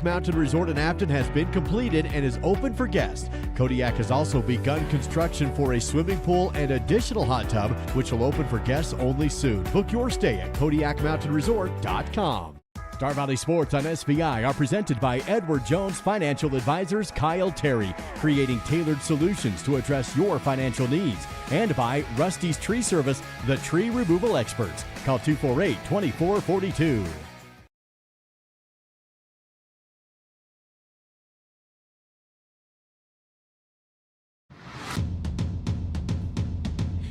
Mountain Resort in Afton has been completed and is open for guests. Kodiak has also begun construction for a swimming pool and additional hot tub, which will open for guests only soon. Book your stay at KodiakMountainResort.com. Star Valley Sports on SVI are presented by Edward Jones Financial Advisors Kyle Terry, creating tailored solutions to address your financial needs. And by Rusty's Tree Service, the tree removal experts. Call 248-2442.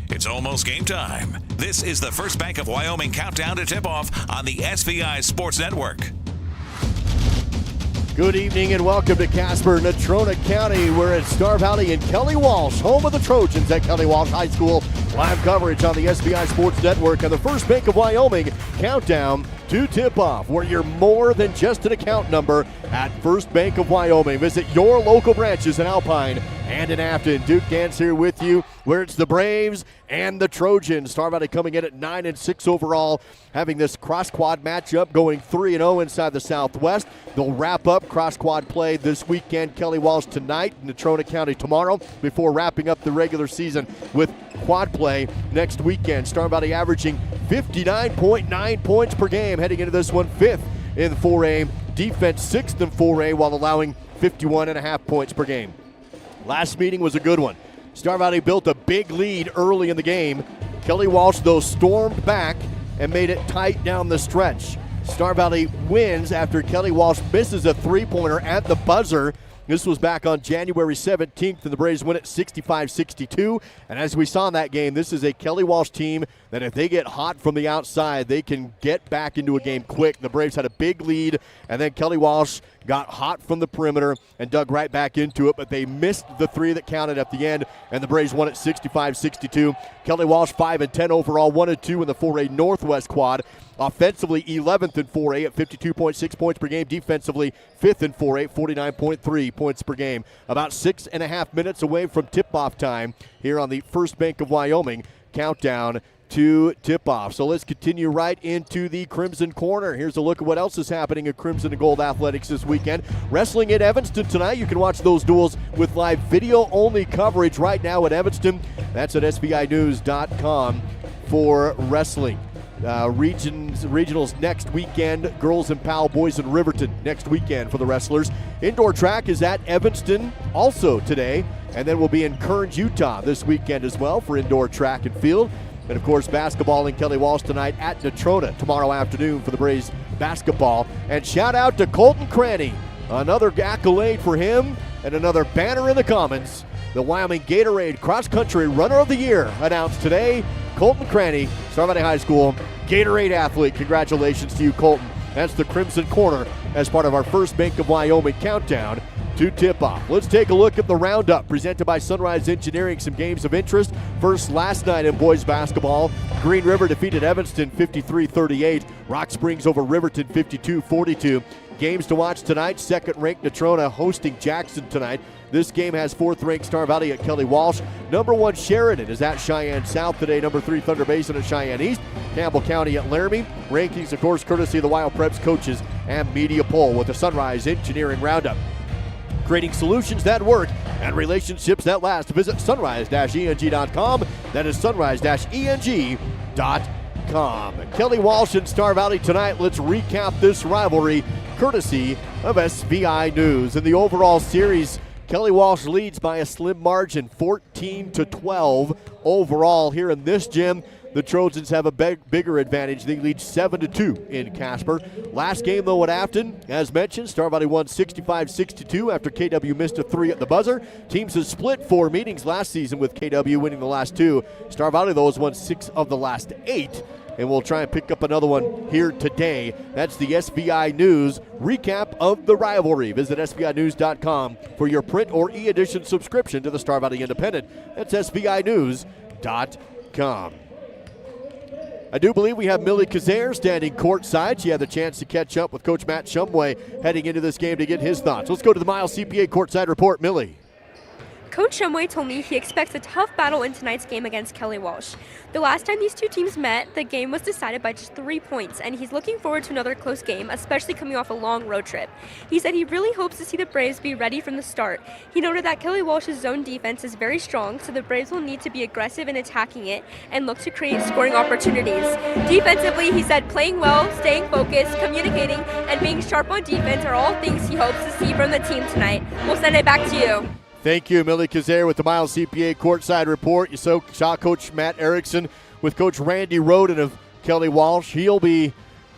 It's almost game time. This is the First Bank of Wyoming countdown to tip-off on the SVI Sports Network. Good evening and welcome to Casper, Natrona County. We're at Star Valley and Kelly Walsh, home of the Trojans at Kelly Walsh High School. Live coverage on the SVI Sports Network and the First Bank of Wyoming countdown to tip-off, where you're more than just an account number at First Bank of Wyoming. Visit your local branches in Alpine and in Afton. Duke Gantz here with you, where it's the Braves and the Trojans. Star Valley coming in at 9-6 overall, having this cross-quad matchup, going 3-0 inside the Southwest. They'll wrap up cross-quad play this weekend. Kelly Walsh tonight, Natrona County tomorrow, before wrapping up the regular season with quad play next weekend. Star Valley averaging 59.9 points per game, heading into this one, 5th in 4A. Defense 6th in 4A, while allowing 51.5 points per game. Last meeting was a good one. Star Valley built a big lead early in the game. Kelly Walsh, though, stormed back and made it tight down the stretch. Star Valley wins after Kelly Walsh misses a three-pointer at the buzzer. This was back on January 17th, and the Braves win it 65-62. And as we saw in that game, this is a Kelly Walsh team that if they get hot from the outside, they can get back into a game quick. The Braves had a big lead, and then Kelly Walsh got hot from the perimeter and dug right back into it, but they missed the three that counted at the end, and the Braves won it 65-62. Kelly Walsh 5-10 overall, 1-2 in the 4A Northwest quad. Offensively, 11th in 4A at 52.6 points per game. Defensively, 5th in 4A, 49.3 points per game. About 6.5 minutes away from tip-off time here on the First Bank of Wyoming countdown to tip-off. So let's continue right into the Crimson Corner. Here's a look at what else is happening at Crimson and Gold Athletics this weekend. Wrestling at Evanston tonight. You can watch those duels with live video-only coverage right now at Evanston. That's at SVInews.com for wrestling. Regionals next weekend. Girls in Powell, boys in Riverton next weekend for the wrestlers. Indoor track is at Evanston also today, and then we'll be in Kearns, Utah this weekend as well for indoor track and field. And, of course, basketball in Kelly Walsh tonight at Natrona tomorrow afternoon for the Braves basketball. And shout out to Colton Cranny. Another accolade for him and another banner in the Commons. The Wyoming Gatorade Cross Country Runner of the Year announced today. Colton Cranny, Star Valley High School Gatorade athlete. Congratulations to you, Colton. That's the Crimson Corner as part of our First Bank of Wyoming countdown to tip-off. Let's take a look at the roundup presented by Sunrise Engineering. Some games of interest. First, last night in boys basketball, Green River defeated Evanston 53-38. Rock Springs over Riverton 52-42. Games to watch tonight. Second-ranked Natrona hosting Jackson tonight. This game has 4th-ranked Star Valley at Kelly Walsh. Number 1 Sheridan is at Cheyenne South today. Number 3 Thunder Basin at Cheyenne East. Campbell County at Laramie. Rankings, of course, courtesy of the Wild Preps coaches and media poll with the Sunrise Engineering Roundup. Creating solutions that work and relationships that last. Visit sunrise-eng.com. That is sunrise-eng.com. Kelly Walsh and Star Valley tonight. Let's recap this rivalry courtesy of SVI News. In the overall series, Kelly Walsh leads by a slim margin, 14-12 overall. Here in this gym, the Trojans have a bigger advantage. They lead 7-2 in Casper. Last game, though, at Afton, as mentioned, Star Valley won 65-62 after KW missed a 3 at the buzzer. Teams have split 4 meetings last season, with KW winning the last 2. Star Valley, though, has won 6 of the last 8. And we'll try and pick up another one here today. That's the SVI News recap of the rivalry. Visit SVInews.com for your print or e-edition subscription to the Star Valley Independent. That's SVInews.com. I do believe we have Millie Kazare standing courtside. She had the chance to catch up with Coach Matt Shumway heading into this game to get his thoughts. Let's go to the Miles CPA courtside report. Millie. Coach Shumway told me he expects a tough battle in tonight's game against Kelly Walsh. The last time these two teams met, the game was decided by just 3 points, and he's looking forward to another close game, especially coming off a long road trip. He said he really hopes to see the Braves be ready from the start. He noted that Kelly Walsh's zone defense is very strong, so the Braves will need to be aggressive in attacking it and look to create scoring opportunities. Defensively, he said playing well, staying focused, communicating, and being sharp on defense are all things he hopes to see from the team tonight. We'll send it back to you. Thank you, Millie Kazare with the Miles CPA courtside report. You saw Coach Matt Erickson with Coach Randy Roden of Kelly Walsh. He'll be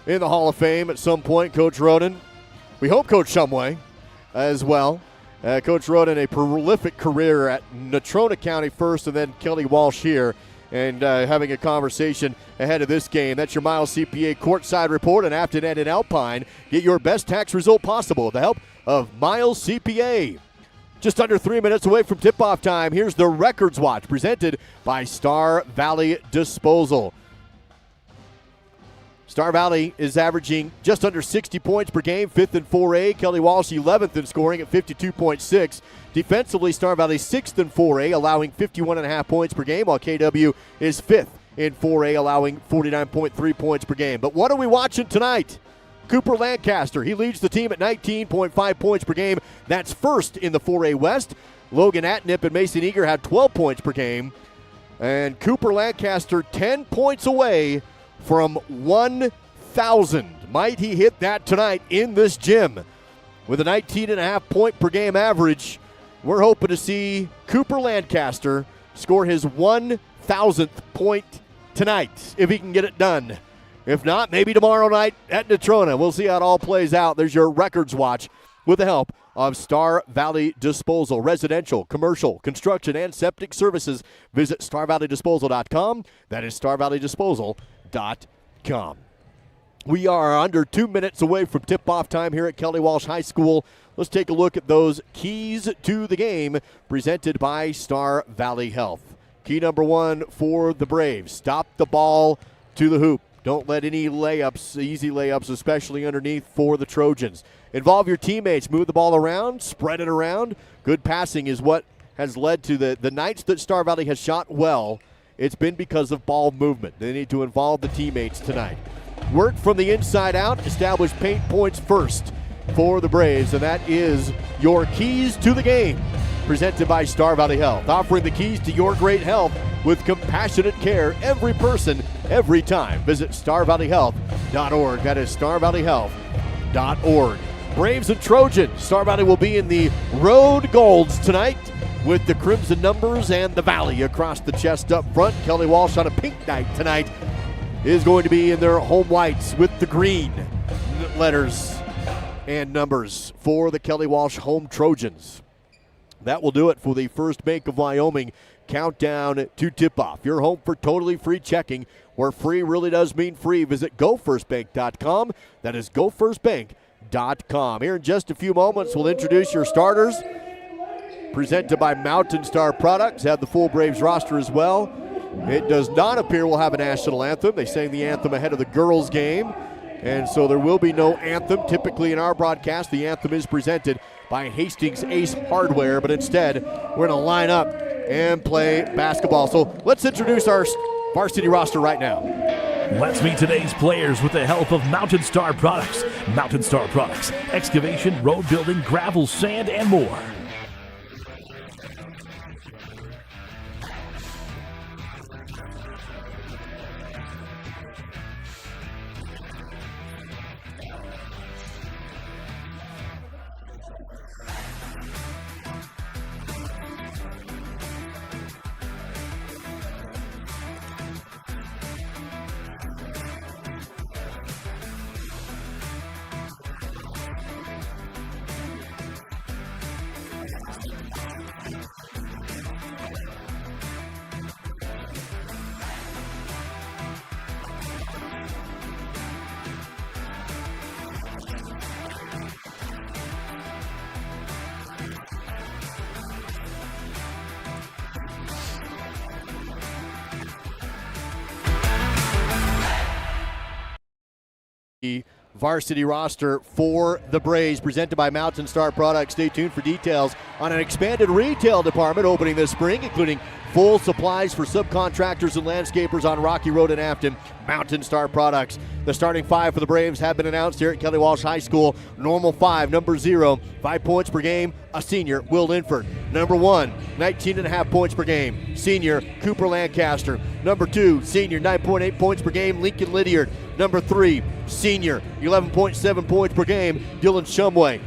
in the Hall of Fame at some point, Coach Roden. We hope Coach Shumway as well. Coach Roden, a prolific career at Natrona County first and then Kelly Walsh here, and having a conversation ahead of this game. That's your Miles CPA courtside report. And after that in Alpine, get your best tax result possible with the help of Miles CPA. Just under 3 minutes away from tip-off time, here's the Records Watch presented by Star Valley Disposal. Star Valley is averaging just under 60 points per game, 5th in 4A. Kelly Walsh 11th in scoring at 52.6. Defensively, Star Valley 6th in 4A, allowing 51.5 points per game, while KW is 5th in 4A, allowing 49.3 points per game. But what are we watching tonight? Cooper Lancaster, he leads the team at 19.5 points per game. That's first in the 4A West. Logan Atnip and Mason Eager had 12 points per game. And Cooper Lancaster 10 points away from 1,000. Might he hit that tonight in this gym? With a 19.5 point per game average, we're hoping to see Cooper Lancaster score his 1,000th point tonight, if he can get it done. If not, maybe tomorrow night at Natrona. We'll see how it all plays out. There's your Records Watch with the help of Star Valley Disposal. Residential, commercial, construction, and septic services. Visit StarValleyDisposal.com. That is StarValleyDisposal.com. We are under 2 minutes away from tip-off time here at Kelly Walsh High School. Let's take a look at those keys to the game presented by Star Valley Health. Key number 1 for the Braves. Stop the ball to the hoop. Don't let any layups, easy layups, especially underneath for the Trojans. Involve your teammates. Move the ball around. Spread it around. Good passing is what has led to the nights that Star Valley has shot well. It's been because of ball movement. They need to involve the teammates tonight. Work from the inside out. Establish paint points first for the Braves, and that is your keys to the game. Presented by Star Valley Health, offering the keys to your great health with compassionate care every person, every time. Visit StarValleyHealth.org. That is StarValleyHealth.org. Braves and Trojans. Star Valley will be in the road golds tonight with the crimson numbers and the valley across the chest up front. Kelly Walsh on a pink night tonight is going to be in their home whites with the green letters and numbers for the Kelly Walsh home Trojans. That will do it for the First Bank of Wyoming countdown to tip-off. Your home for totally free checking, where free really does mean free. Visit GoFirstBank.com. That is GoFirstBank.com. Here in just a few moments, we'll introduce your starters. Presented by Mountain Star Products. Have the full Braves roster as well. It does not appear we'll have a national anthem. They sang the anthem ahead of the girls' game, and so there will be no anthem. Typically in our broadcast, the anthem is presented by Hastings Ace Hardware, but instead we're going to line up and play basketball. So let's introduce our varsity roster right now. Let's meet today's players with the help of Mountain Star Products. Mountain Star Products, excavation, road building, gravel, sand, and more. varsity roster for the Braves, presented by Mountain Star Products. Stay tuned for details on an expanded retail department opening this spring, including full supplies for subcontractors and landscapers on Rocky Road in Afton. Mountain Star Products. The starting five for the Braves have been announced here at Kelly Walsh High School. Normal five, number 0, 5 points per game, a senior, Will Linford. Number 1, 19.5 points per game, senior, Cooper Lancaster. Number 2, senior, 9.8 points per game, Lincoln Lydiard. Number 3, senior, 11.7 points per game, Dylan Shumway.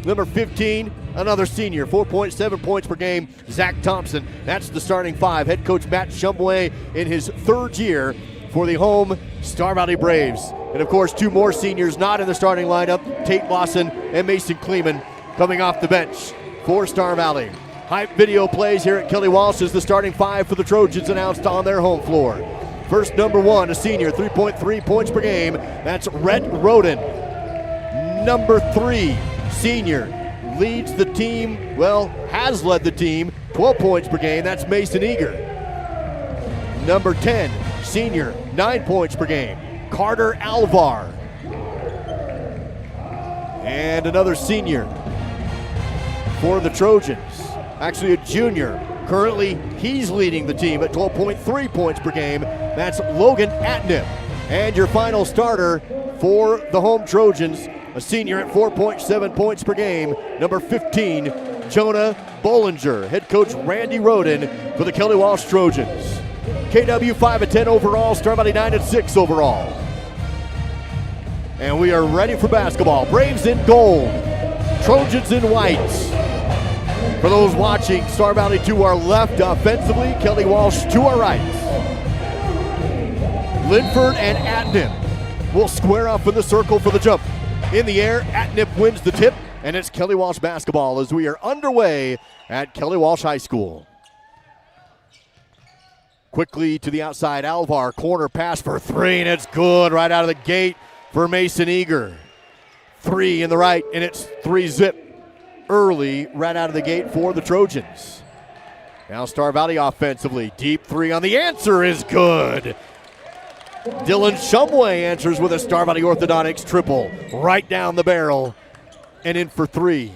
Number 15, another senior, 4.7 points per game, Zach Thompson. That's the starting five. Head coach Matt Shumway in his 3rd year for the home Star Valley Braves. And of course, 2 more seniors not in the starting lineup, Tate Lawson and Mason Kleeman coming off the bench for Star Valley. Hype video plays here at Kelly Walsh as the starting five for the Trojans announced on their home floor. First, number 1, a senior, 3.3 points per game. That's Rhett Roden. Number 3, senior, leads the team, has led the team, 12 points per game. That's Mason Eager. Number 10, senior, 9 points per game, Carter Alvar. And another senior for the Trojans, actually a junior. Currently, he's leading the team at 12.3 points per game. That's Logan Atnip. And your final starter for the home Trojans, a senior at 4.7 points per game, number 15, Jonah Bollinger. Head coach Randy Roden for the Kelly Walsh Trojans. KW 5-10 overall, Star Valley 9-6 overall. And we are ready for basketball. Braves in gold, Trojans in white. For those watching, Star Valley to our left offensively, Kelly Walsh to our right. Linford and Atnip will square up in the circle for the jump. In the air, Atnip wins the tip, and it's Kelly Walsh basketball as we are underway at Kelly Walsh High School. Quickly to the outside, Alvar, corner pass for 3, and it's good right out of the gate for Mason Eager. 3 in the right, and it's 3-zip early right out of the gate for the Trojans. Now Star Valley offensively, deep 3 on the answer is good. Dylan Shumway answers with a Star Valley Orthodontics triple right down the barrel and in for 3.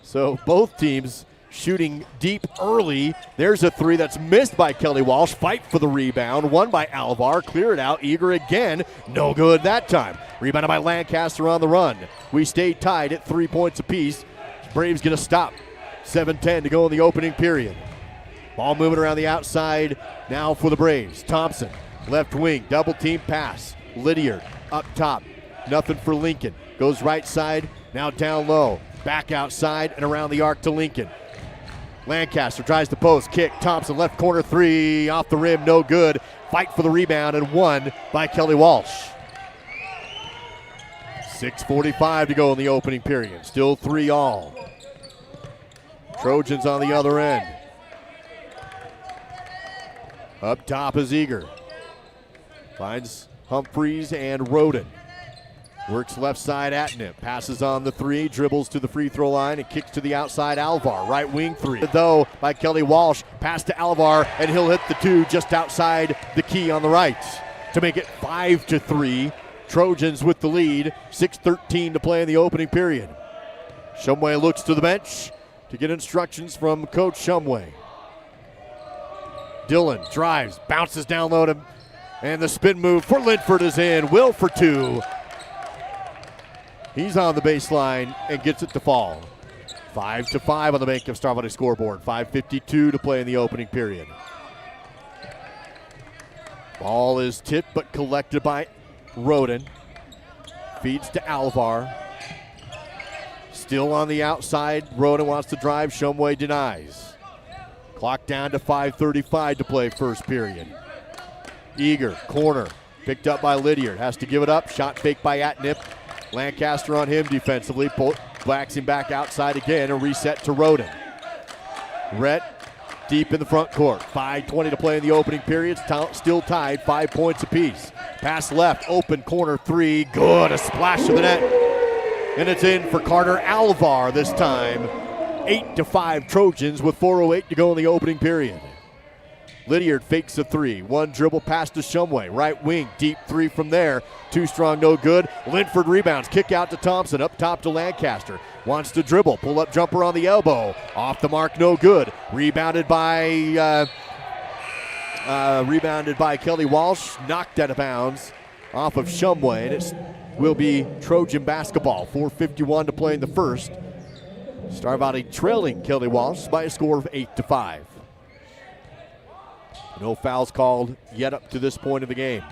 So both teams shooting deep early. There's a 3 that's missed by Kelly Walsh. Fight for the rebound, won by Alvar, clear it out, Eager again, no good that time. Rebounded by Lancaster on the run. We stayed tied at 3 points apiece. Braves get a stop. 7:10 to go in the opening period. Ball moving around the outside now for the Braves. Thompson, left wing, double team pass. Lydiard up top, nothing for Lincoln. Goes right side, now down low. Back outside and around the arc to Lincoln. Lancaster tries to post, kick, Thompson left corner 3, off the rim, no good. Fight for the rebound and won by Kelly Walsh. 6:45 to go in the opening period. Still 3-all. Trojans on the other end. Up top is Eager. Finds Humphreys and Roden. Works left side Atnip. Passes on the 3, dribbles to the free throw line and kicks to the outside Alvar. Right wing 3. Though by Kelly Walsh. Pass to Alvar and he'll hit the 2 just outside the key on the right to make it 5-3. Trojans with the lead, 6:13 to play in the opening period. Shumway looks to the bench to get instructions from Coach Shumway. Dylan drives, bounces down low, and the spin move for Linford is in. Will for 2. He's on the baseline and gets it to fall. 5-5 on the Bank of Star Valley scoreboard. 5:52 to play in the opening period. Ball is tipped but collected by Roden. Feeds to Alvar. Still on the outside. Roden wants to drive. Shumway denies. Clock down to 5:35 to play first period. Eager, corner. Picked up by Lydiard. Has to give it up. Shot fake by Atnip. Lancaster on him defensively. Backs him back outside again. A reset to Roden. Rhett deep in the front court. 5:20 to play in the opening period. Still tied, 5 points apiece. Pass left, open corner 3. Good, a splash to the net. And it's in for Carter Alvar this time. 8-5 Trojans with 4:08 to go in the opening period. Lydiard fakes a three. One dribble pass to Shumway. Right wing, deep three from there. Too strong, no good. Linford rebounds. Kick out to Thompson. Up top to Lancaster. Wants to dribble. Pull up jumper on the elbow. Off the mark, no good. Rebounded by Kelly Walsh. Knocked out of bounds off of Shumway. And it will be Trojan basketball. 4:51 to play in the first. Star Valley trailing Kelly Walsh by a score of 8-5. No fouls called yet up to this point of the game.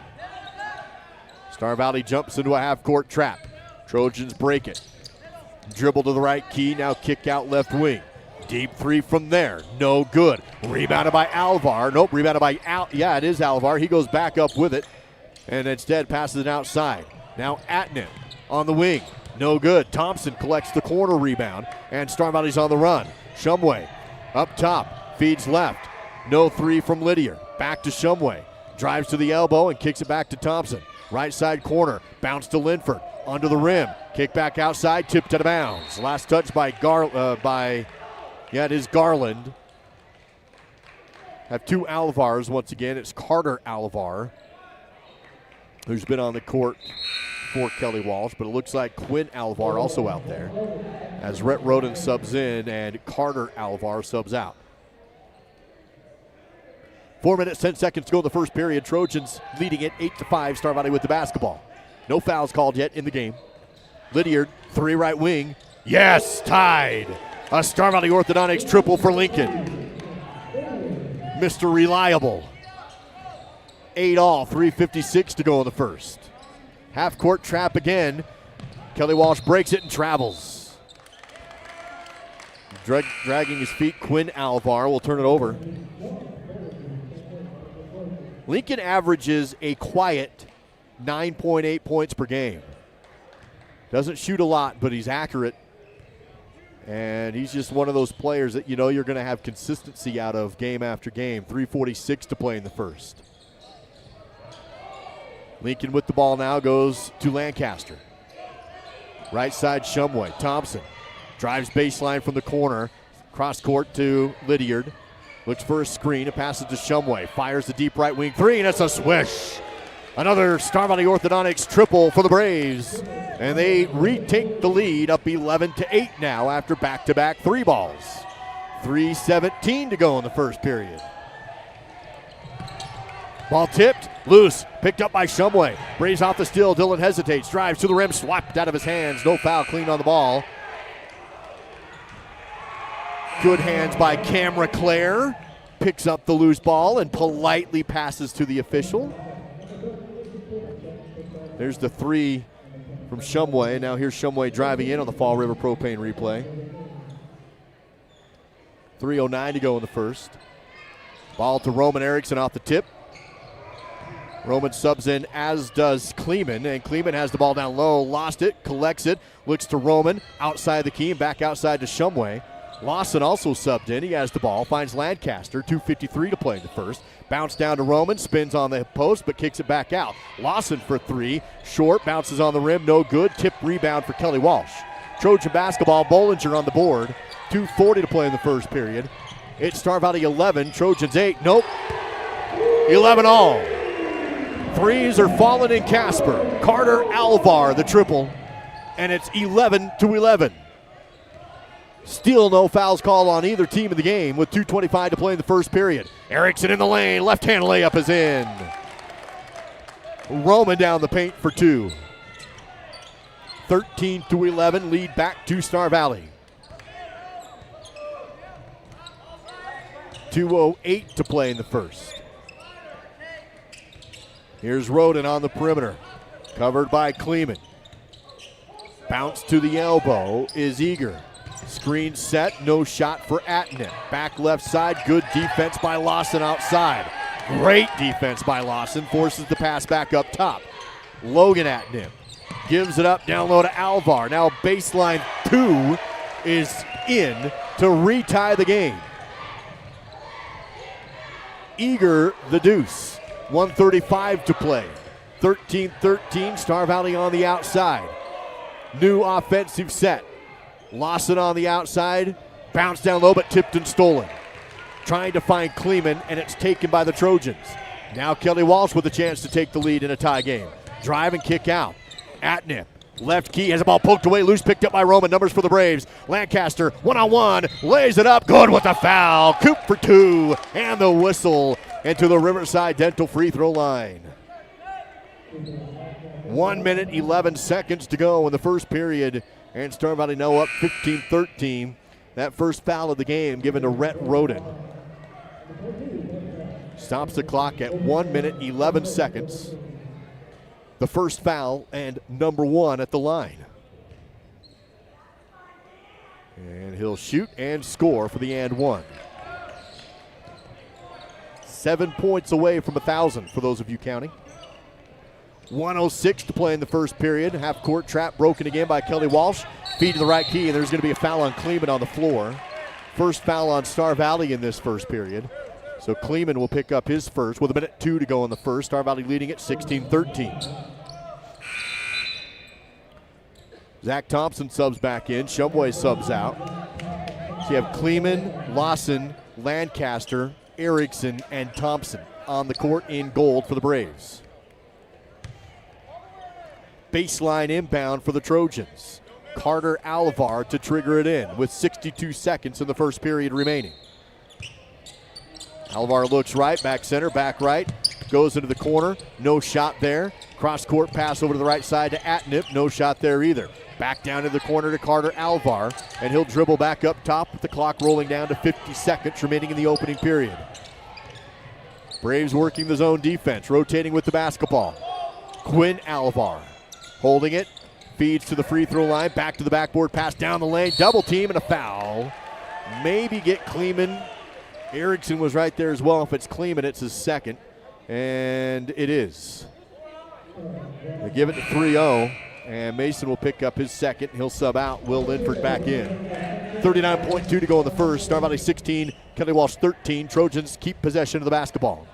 Star Valley jumps into a half-court trap. Trojans break it. Dribble to the right key, now kick out left wing. Deep three from there, no good. Rebounded by Alvar. Nope, rebounded by yeah, it is Alvar. He goes back up with it and instead passes it outside. Now Atnan on the wing, no good. Thompson collects the corner rebound and Star Valley's on the run. Shumway up top, feeds left. No three from Lydiard. Back to Shumway. Drives to the elbow and kicks it back to Thompson. Right side corner. Bounce to Linford. Under the rim. Kick back outside. Tipped out of bounds. Last touch by it is Garland. Have two Alvars once again. It's Carter Alvar, who's been on the court for Kelly Walsh, but it looks like Quinn Alvar also out there as Rhett Roden subs in and Carter Alvar subs out. 4 minutes, 10 seconds to go in the first period. Trojans leading it 8-5. Star Valley with the basketball. No fouls called yet in the game. Lydiard, three right wing. Yes, tied. A Star Valley Orthodontics triple for Lincoln. Mr. Reliable. 8-all, 3:56 to go in the first. Half-court trap again. Kelly Walsh breaks it and travels. Dragging his feet, Quinn Alvar will turn it over. Lincoln averages a quiet 9.8 points per game. Doesn't shoot a lot, but he's accurate. And he's just one of those players that you know you're going to have consistency out of game after game. 3:46 to play in the first. Lincoln with the ball now goes to Lancaster. Right side Shumway. Thompson drives baseline from the corner. Cross court to Lydiard. Looks for a screen. It passes to Shumway. Fires the deep right wing three, and it's a swish. Another Star Valley Orthodontics triple for the Braves. And they retake the lead up 11-8 now after back-to-back three balls. 3:17 to go in the first period. Ball tipped, loose, picked up by Shumway. Braves off the steal, Dillon hesitates, drives to the rim, swapped out of his hands. No foul, clean on the ball. Good hands by Camera Claire. Picks up the loose ball and politely passes to the official. There's the three from Shumway. Now here's Shumway driving in on the Fall River Propane replay. 3:09 to go in the first. Ball to Roman Erickson off the tip. Roman subs in, as does Kleeman, and Kleeman has the ball down low, lost it, collects it, looks to Roman, outside the key, and back outside to Shumway. Lawson also subbed in. He has the ball, finds Lancaster, 2:53 to play in the first. Bounce down to Roman, spins on the post, but kicks it back out. Lawson for three, short, bounces on the rim, no good. Tip rebound for Kelly Walsh. Trojan basketball, Bollinger on the board. 2:40 to play in the first period. It's Star Valley 11, Trojans 8. Nope. 11 all. Threes are falling in Casper. Carter Alvar, the triple, and it's 11-11. Still no fouls called on either team in the game with 2:25 to play in the first period. Erickson in the lane, left-hand layup is in. Roman down the paint for two. 13-11, lead back to Star Valley. 2:08 to play in the first. Here's Roden on the perimeter, covered by Kleeman. Bounce to the elbow is Eager. Screen set, no shot for Atnan. Back left side, good defense by Lawson outside. Great defense by Lawson, forces the pass back up top. Logan Atnan gives it up down low to Alvar. Now baseline two is in to retie the game. Eager the deuce. 1:35 to play. 13-13, Star Valley on the outside. New offensive set. Lawson on the outside. Bounced down low, but tipped and stolen. trying to find Kleeman, and it's taken by the Trojans. Now Kelly Walsh with a chance to take the lead in a tie game. Drive and kick out. Atnip, left key, has the ball poked away, loose, picked up by Roman. Numbers for the Braves. Lancaster, one-on-one, lays it up, good with the foul. Coop for two, and the whistle into the Riverside Dental free throw line. 1 minute, 11 seconds to go in the first period, and Star Valley now up 15-13. That first foul of the game given to Rhett Roden. Stops the clock at 1 minute, 11 seconds. The first foul and number one at the line. And he'll shoot and score for the and one. 7 points away from 1,000 for those of you counting. 1:06 to play in the first period. Half court trap broken again by Kelly Walsh. Feed to the right key, and there's going to be a foul on Kleeman on the floor. First foul on Star Valley in this first period. So Kleeman will pick up his first with 1:02 to go in the first. Star Valley leading it 16-13. Zach Thompson subs back in. Shumway subs out. So you have Kleeman, Lawson, Lancaster, Erickson, and Thompson on the court in gold for the Braves. Baseline inbound for the Trojans. Carter Alvar to trigger it in with 62 seconds in the first period remaining. Alvar looks right, back center, back right, goes into the corner, no shot there. Cross court pass over to the right side to Atnip, no shot there either. Back down to the corner to Carter Alvar, and he'll dribble back up top with the clock rolling down to 50 seconds remaining in the opening period. Braves working the zone defense, rotating with the basketball. Quinn Alvar holding it, feeds to the free throw line, back to the backboard, pass down the lane, double team and a foul. Maybe get Kleeman. Erickson was right there as well. If it's Kleeman, it's his second, and it is. They give it to 3-0, and Mason will pick up his second. He'll sub out. Will Linford back in. 39.2 to go in the first. Star Valley 16, Kelly Walsh 13. Trojans keep possession of the basketball.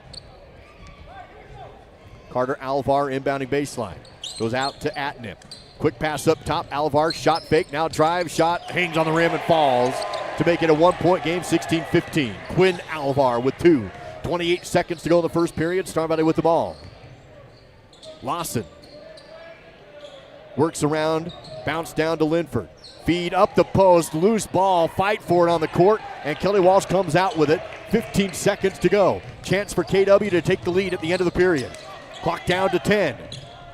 Carter Alvar inbounding baseline. Goes out to Atnip. Quick pass up top. Alvar shot fake. Now drive shot. Hangs on the rim and falls to make it a 1 point game, 16-15. Quinn Alvar with two. 28 seconds to go in the first period. Star Valley with the ball. Lawson works around. Bounce down to Linford. Feed up the post. Loose ball. Fight for it on the court. And Kelly Walsh comes out with it. 15 seconds to go. Chance for KW to take the lead at the end of the period. Clock down to 10.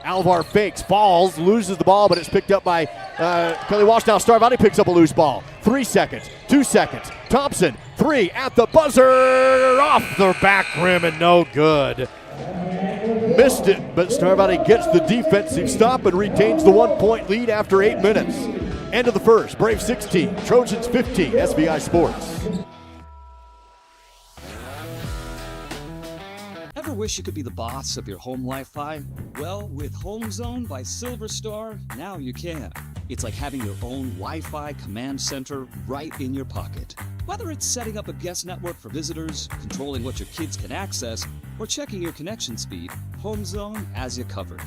Alvar fakes, falls, loses the ball, but it's picked up by Kelly Walsh. Now Star Valley picks up a loose ball. 3 seconds, 2 seconds. Thompson, three at the buzzer, off the back rim and no good. Missed it, but Star Valley gets the defensive stop and retains the 1 point lead after 8 minutes. End of the first, Braves 16, Trojans 15, SBI Sports. Ever wish you could be the boss of your home Wi-Fi? Well, with Home Zone by Silver Star, now you can. It's like having your own Wi-Fi command center right in your pocket. Whether it's setting up a guest network for visitors, controlling what your kids can access, or checking your connection speed, Home Zone has you covered.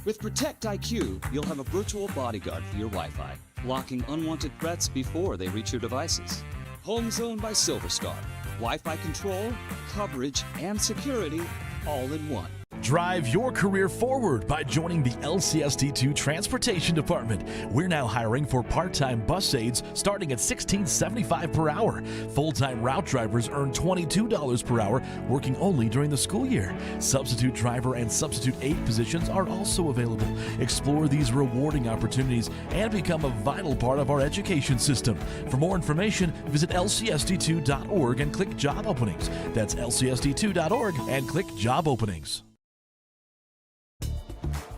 With Protect IQ, you'll have a virtual bodyguard for your Wi-Fi, blocking unwanted threats before they reach your devices. Home Zone by Silver Star. Wi-Fi control, coverage, and security all in one. Drive your career forward by joining the LCSD2 Transportation Department. We're now hiring for part-time bus aides starting at $16.75 per hour. Full-time route drivers earn $22 per hour, working only during the school year. Substitute driver and substitute aide positions are also available. Explore these rewarding opportunities and become a vital part of our education system. For more information, visit lcsd2.org and click Job Openings. That's lcsd2.org and click Job Openings.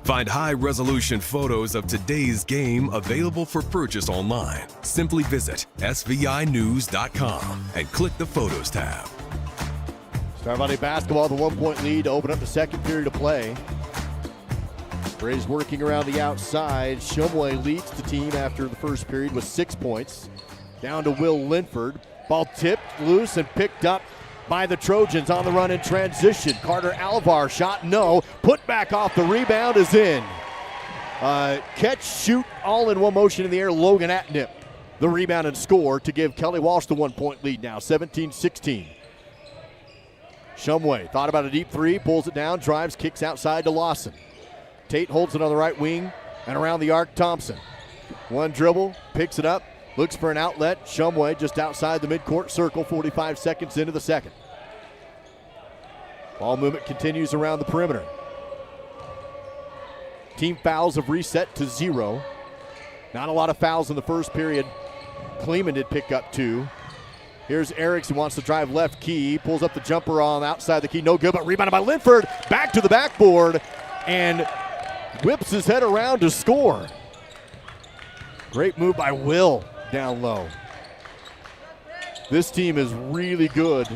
Find high-resolution photos of today's game available for purchase online. Simply visit svinews.com and click the Photos tab. Star Valley basketball, the 1 point lead to open up the second period of play. Braves working around the outside. Shumway leads the team after the first period with 6 points. Down to Will Linford. Ball tipped loose and picked up by the Trojans on the run in transition. Carter Alvar shot no. Put back off the rebound is in. Catch, shoot, all in one motion in the air. Logan Atnip, the rebound and score to give Kelly Walsh the 1 point lead now, 17-16. Shumway thought about a deep three, pulls it down, drives, kicks outside to Lawson. Tate holds it on the right wing and around the arc, Thompson. One dribble, picks it up, looks for an outlet. Shumway just outside the midcourt circle, 45 seconds into the second. Ball movement continues around the perimeter. Team fouls have reset to 0. Not a lot of fouls in the first period. Kleeman did pick up 2. Here's Erickson, wants to drive left key, pulls up the jumper on outside the key, no good, but rebounded by Linford, back to the backboard, and whips his head around to score. Great move by Will down low. This team is really good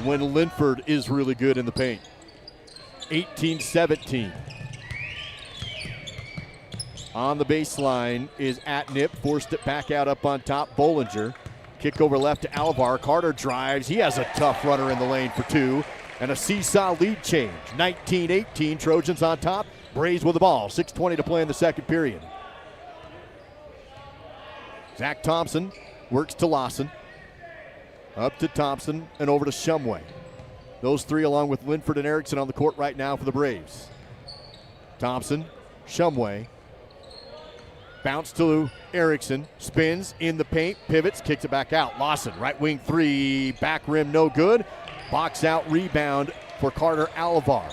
when Linford is really good in the paint. 18-17. On the baseline is Atnip, forced it back out up on top, Bollinger. Kick over left to Alvar. Carter drives. He has a tough runner in the lane for 2. And a seesaw lead change. 19-18, Trojans on top. Braves with the ball. 6:20 to play in the second period. Zach Thompson works to Lawson. Up to Thompson and over to Shumway. Those three along with Linford and Erickson on the court right now for the Braves. Thompson, Shumway. Bounce to Erickson, spins in the paint, pivots, kicks it back out. Lawson, right wing three, back rim no good. Box out rebound for Carter Alvar.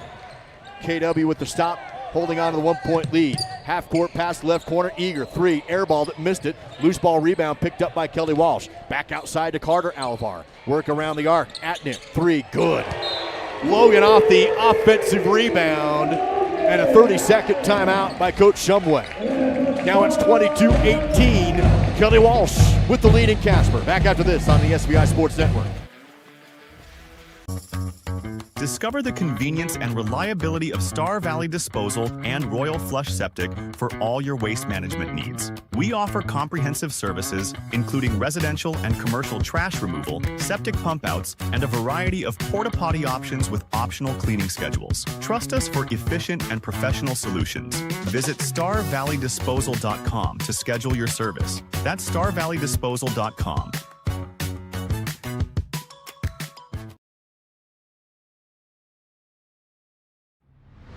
KW with the stop, holding on to the 1-point lead. Half court pass left corner, Eager, three, airballed it, missed it. Loose ball rebound picked up by Kelly Walsh. Back outside to Carter Alvar. Work around the arc, Atnip, three, good. Logan off the offensive rebound, and a 30-second timeout by Coach Shumway. Now it's 22-18. Kelly Walsh with the lead in Casper. Back after this on the SVI Sports Network. Discover the convenience and reliability of Star Valley Disposal and Royal Flush Septic for all your waste management needs. We offer comprehensive services, including residential and commercial trash removal, septic pump outs, and a variety of porta-potty options with optional cleaning schedules. Trust us for efficient and professional solutions. Visit StarValleyDisposal.com to schedule your service. That's StarValleyDisposal.com.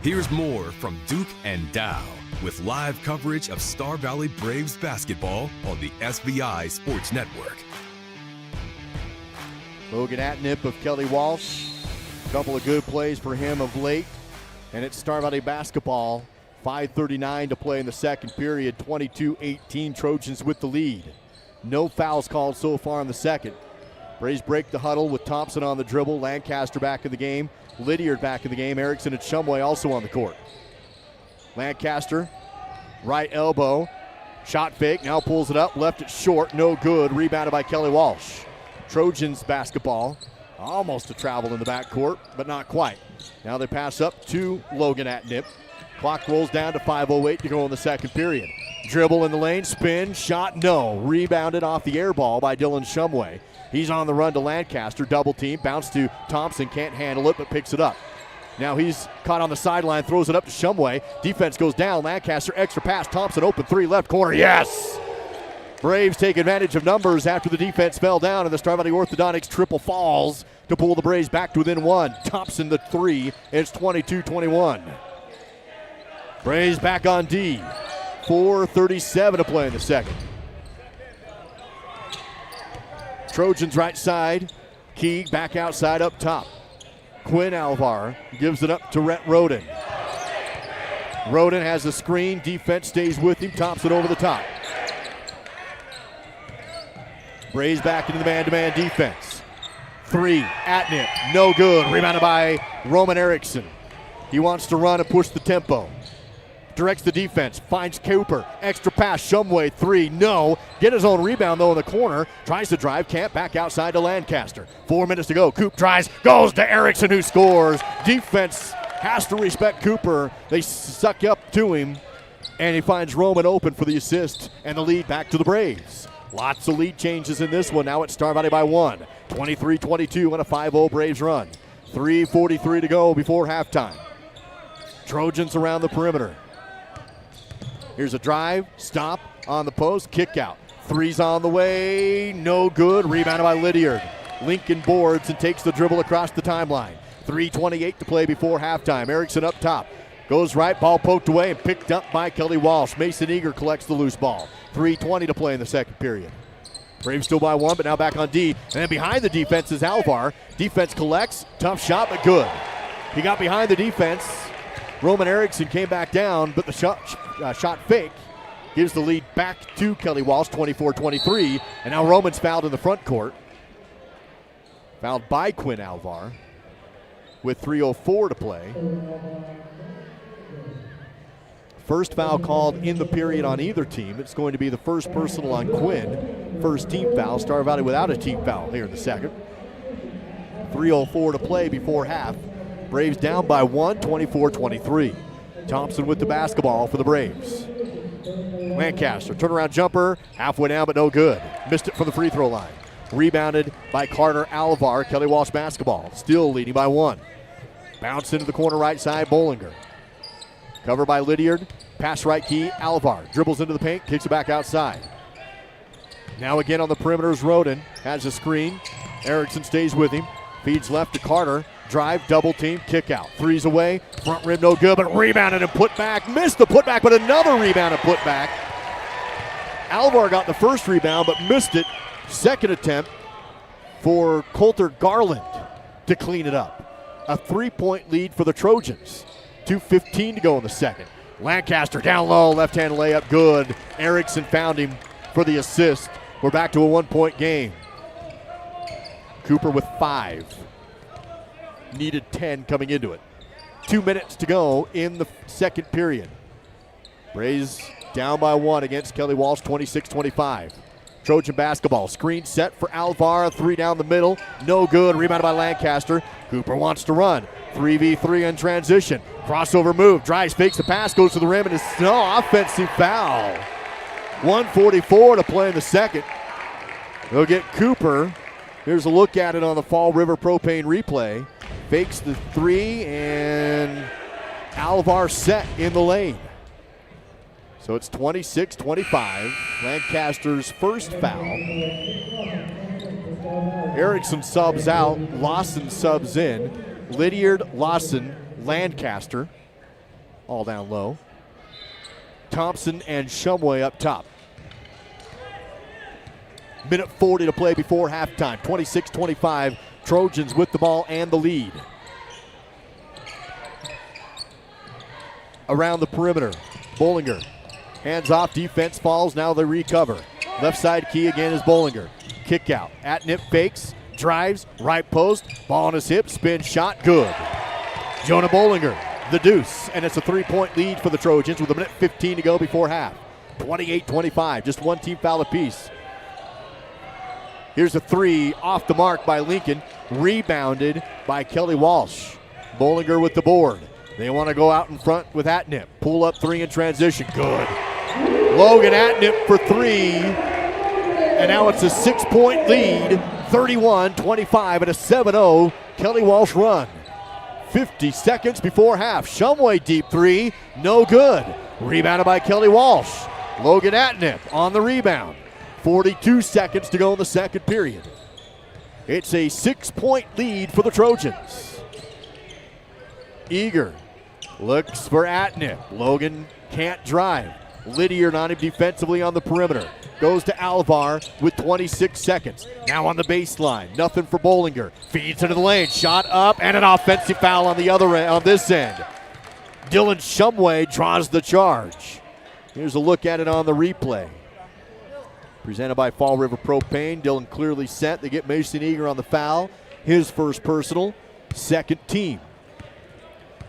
Here's more from Duke and Dow with live coverage of Star Valley Braves basketball on the SVI Sports Network. Logan Atnip of Kelly Walsh. A couple of good plays for him of late. And it's Star Valley basketball. 5:39 to play in the second period. 22-18, Trojans with the lead. No fouls called so far in the second. Braves break the huddle with Thompson on the dribble. Lancaster back in the game. Lydiard back in the game. Erickson and Shumway also on the court. Lancaster, right elbow. Shot fake, now pulls it up. Left it short, no good. Rebounded by Kelly Walsh. Trojans basketball. Almost a travel in the backcourt, but not quite. Now they pass up to Logan Atnip. Clock rolls down to 5:08 to go in the second period. Dribble in the lane, spin, shot, no. Rebounded off the air ball by Dylan Shumway. He's on the run to Lancaster, double team, bounce to Thompson, can't handle it, but picks it up. Now he's caught on the sideline, throws it up to Shumway. Defense goes down, Lancaster, extra pass, Thompson open three, left corner, yes! Braves take advantage of numbers after the defense fell down, and the Star Valley Orthodontics triple falls to pull the Braves back to within one. Thompson the three, it's 22-21. Braves back on D. 4:37 to play in the second. Trojans right side. Key back outside up top. Quinn Alvar gives it up to Rhett Roden. Roden has a screen. Defense stays with him. Thompson over the top. Braves back into the man-to-man defense. Three, Atnip, no good. Rebounded by Roman Erickson. He wants to run and push the tempo. Directs the defense, finds Cooper, extra pass, Shumway, three, no. Get his own rebound though in the corner, tries to drive, can't, back outside to Lancaster. 4 minutes to go, Coop tries, goes to Erickson who scores. Defense has to respect Cooper. They suck up to him, and he finds Roman open for the assist, and the lead back to the Braves. Lots of lead changes in this one, now it's Star Valley by one. 23-22 on a 5-0 Braves run. 3:43 to go before halftime. Trojans around the perimeter. Here's a drive, stop, on the post, kick out. Three's on the way, no good. Rebounded by Lydiard. Lincoln boards and takes the dribble across the timeline. 3:28 to play before halftime. Erickson up top. Goes right, ball poked away and picked up by Kelly Walsh. Mason Eager collects the loose ball. 3:20 to play in the second period. Braves still by 1, but now back on D. And then behind the defense is Alvar. Defense collects. Tough shot, but good. He got behind the defense. Roman Erickson came back down, but the shot fake gives the lead back to Kelly Walsh, 24-23. And now Roman's fouled in the front court. Fouled by Quinn Alvar with 3:04 to play. First foul called in the period on either team. It's going to be the first personal on Quinn. First team foul. Star Valley without a team foul here in the second. 3:04 to play before half. Braves down by 1, 24-23. Thompson with the basketball for the Braves. Lancaster, turnaround jumper, halfway down but no good. Missed it from the free throw line. Rebounded by Carter Alvar. Kelly Walsh basketball. Still leading by 1. Bounce into the corner right side, Bollinger. Covered by Lydiard. Pass right key, Alvar. Dribbles into the paint, kicks it back outside. Now again on the perimeter is Roden. Has a screen. Erickson stays with him. Feeds left to Carter. Drive, double team, kick out. Threes away. Front rim no good, but rebounded and put back. Missed the putback, but another rebound and put back. Alvar got the first rebound, but missed it. Second attempt for Coulter Garland to clean it up. A 3-point lead for the Trojans. 2:15 to go in the second. Lancaster down low, left-hand layup, good. Erickson found him for the assist. We're back to a 1-point game. Cooper with 5. Needed 10 coming into it. 2 minutes to go in the second period. Braves down by 1 against Kelly Walsh, 26-25. Trojan basketball. Screen set for Alvar. 3 down the middle. No good. Rebounded by Lancaster. Cooper wants to run. 3v3 in transition. Crossover move. Drives, fakes the pass, goes to the rim, and it's no offensive foul. 1:44 to play in the second. They'll get Cooper. Here's a look at it on the Fall River Propane replay. Fakes the 3, and Alvar set in the lane. So it's 26-25. Lancaster's first foul. Erickson subs out. Lawson subs in. Lydiard, Lawson, Lancaster, all down low. Thompson and Shumway up top. Minute 40 to play before halftime. 26-25. Trojans with the ball and the lead. Around the perimeter. Bollinger. Hands off, defense falls, now they recover. Left side key again is Bollinger. Kick out. Atnip fakes, drives, right post, ball on his hip, spin shot, good. Jonah Bollinger, the deuce, and it's a 3-point lead for the Trojans with a minute 15 to go before half. 28-25, just one team foul apiece. Here's a 3 off the mark by Lincoln, rebounded by Kelly Walsh. Bollinger with the board. They want to go out in front with Atnip. Pull up 3 in transition, good. Logan Atnip for 3, and now it's a 6-point lead, 31-25 and a 7-0 Kelly Walsh run. 50 seconds before half. Shumway deep 3, no good. Rebounded by Kelly Walsh. Logan Atnip on the rebound. 42 seconds to go in the second period. It's a 6-point lead for the Trojans. Eager looks for Atnip. Logan can't drive. Lydiard on him defensively on the perimeter. Goes to Alvar with 26 seconds. Now on the baseline. Nothing for Bollinger. Feeds into the lane. Shot up and an offensive foul on the other end, on this end. Dylan Shumway draws the charge. Here's a look at it on the replay. Presented by Fall River Propane. Dylan clearly set. They get Mason Eager on the foul. His first personal. Second team.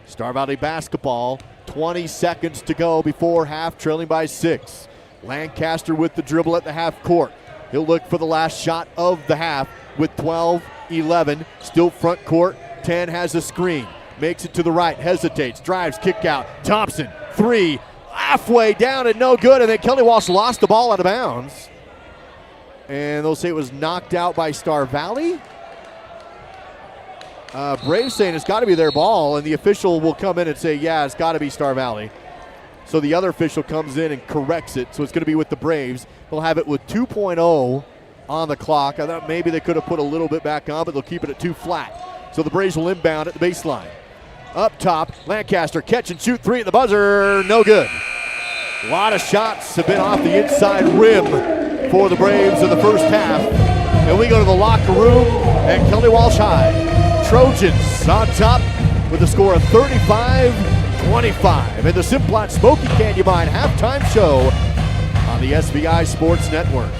Star Valley basketball. 20 seconds to go before half, trailing by 6. Lancaster with the dribble at the half court. He'll look for the last shot of the half with 12-11. Still front court. 10 has a screen. Makes it to the right. Hesitates. Drives. Kick out. Thompson. 3. Halfway down and no good. And then Kelly Walsh lost the ball out of bounds. And they'll say it was knocked out by Star Valley. Braves saying it's got to be their ball, and the official will come in and say, yeah, it's got to be Star Valley. So the other official comes in and corrects it, so it's going to be with the Braves. They'll have it with 2.0 on the clock. I thought maybe they could have put a little bit back on, but they'll keep it at 2 flat. So the Braves will inbound at the baseline. Up top, Lancaster catch and shoot three at the buzzer. No good. A lot of shots have been off the inside rim for the Braves in the first half. And we go to the locker room at Kelly Walsh High. Trojans on top with a score of 35-25 in the Simplot Smoky Can You Mine halftime show on the SVI Sports Network.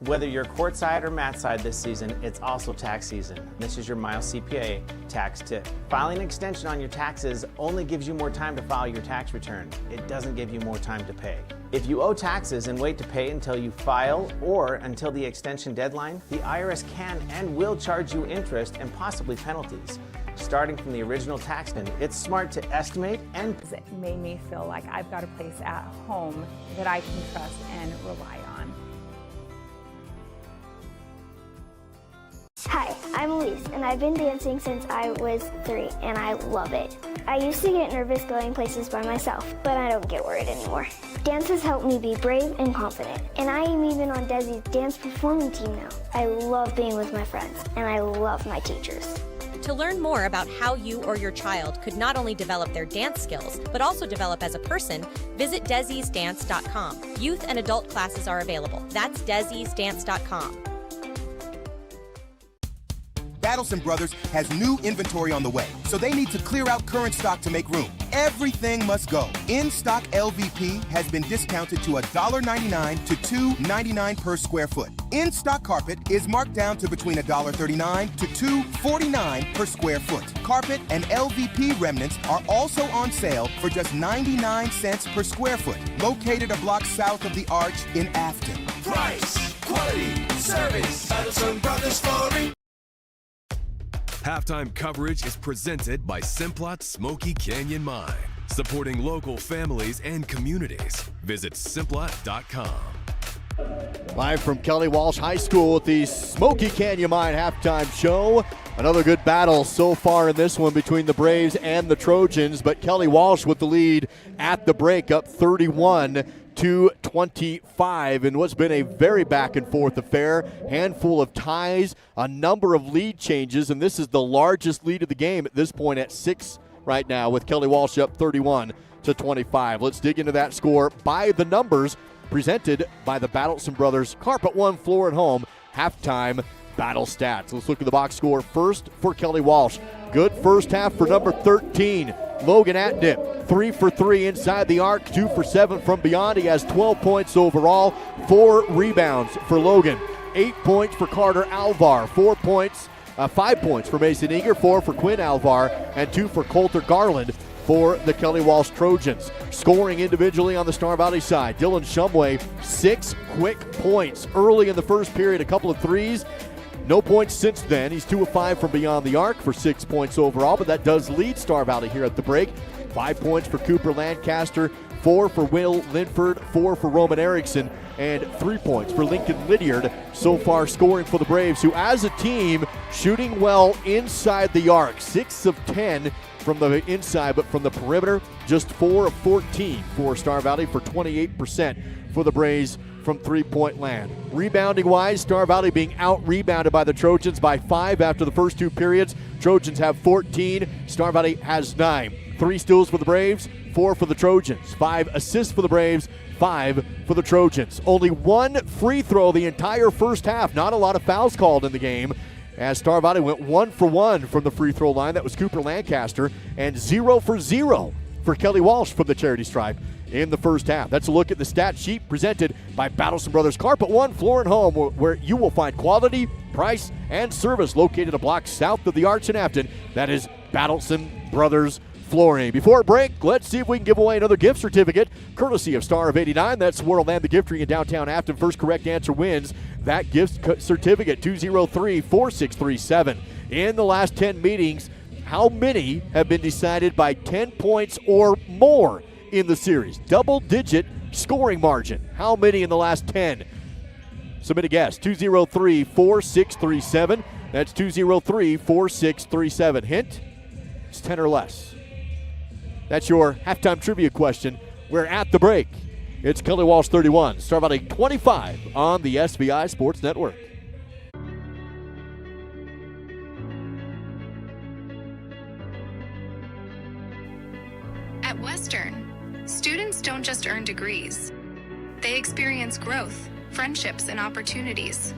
Whether you're courtside or mat side this season, it's also tax season. This is your Miles CPA tax tip. Filing an extension on your taxes only gives you more time to file your tax return. It doesn't give you more time to pay. If you owe taxes and wait to pay until you file or until the extension deadline, the IRS can and will charge you interest and possibly penalties. Starting from the original tax bill, it's smart to estimate and it made me feel like I've got a place at home that I can trust and rely on. Hi, I'm Elise, and I've been dancing since I was 3, and I love it. I used to get nervous going places by myself, but I don't get worried anymore. Dance has helped me be brave and confident, and I am even on Desi's dance performing team now. I love being with my friends, and I love my teachers. To learn more about how you or your child could not only develop their dance skills, but also develop as a person, visit desisdance.com. Youth and adult classes are available. That's desisdance.com. Battleson Brothers has new inventory on the way, so they need to clear out current stock to make room. Everything must go. In-stock LVP has been discounted to $1.99 to $2.99 per square foot. In-stock carpet is marked down to between $1.39 to $2.49 per square foot. Carpet and LVP remnants are also on sale for just 99 cents per square foot, located a block south of the Arch in Afton. Price, quality, service, Battleson Brothers Flooring. Halftime coverage is presented by Simplot Smoky Canyon Mine, supporting local families and communities. Visit simplot.com. Live from Kelly Walsh High School with the Smoky Canyon Mine halftime show. Another good battle so far in this one between the Braves and the Trojans, but Kelly Walsh with the lead at the break, up 31-25 in what's been a very back and forth affair. Handful of ties, a number of lead changes, and this is the largest lead of the game at this point at 6 right now, with Kelly Walsh up 31-25. Let's dig into that score by the numbers, presented by the Battleson Brothers Carpet One Floor at Home halftime battle stats. Let's look at the box score first for Kelly Walsh. Good first half for number 13, Logan Atnip. 3 for 3 inside the arc, 2 for 7 from beyond. He has 12 points overall, 4 rebounds for Logan, 8 points for Carter Alvar, 5 points for Mason Eager, 4 for Quinn Alvar, and 2 for Coulter Garland for the Kelly Walsh Trojans. Scoring individually on the Star Valley side, Dylan Shumway, 6 quick points early in the first period, a couple of threes. No points since then. He's 2 of 5 from beyond the arc for 6 points overall, but that does lead Star Valley here at the break. 5 points for Cooper Lancaster, 4 for Will Linford, 4 for Roman Erickson, and 3 points for Lincoln Lydiard so far scoring for the Braves, who as a team shooting well inside the arc. 6 of 10 from the inside, but from the perimeter, just 4 of 14 for Star Valley for 28% for the Braves from three-point land. Rebounding-wise, Star Valley being out-rebounded by the Trojans by 5 after the first 2 periods. Trojans have 14. Star Valley has 9. 3 steals for the Braves, 4 for the Trojans. 5 assists for the Braves, 5 for the Trojans. Only 1 free throw the entire first half. Not a lot of fouls called in the game, as Star Valley went 1 for 1 from the free throw line. That was Cooper Lancaster, and 0 for 0 for Kelly Walsh from the charity stripe in the first half. That's a look at the stat sheet presented by Battleson Brothers Carpet One Floor and Home, where you will find quality, price, and service located a block south of the Arch in Afton. That is Battleson Brothers Flooring. Before break, let's see if we can give away another gift certificate courtesy of Star of 89. That's Worldland, the gift ring in downtown Afton. First correct answer wins that gift certificate, 203-4637. In the last 10 meetings, how many have been decided by 10 points or more in the series? Double-digit scoring margin. How many in the last 10? Submit a guess. 203-4637. That's 203-4637. Hint? It's 10 or less. That's your halftime trivia question. We're at the break. It's Kelly Walsh 31, Star Valley 25 on the SVI Sports Network. just earn degrees. They experience growth, friendships, and opportunities.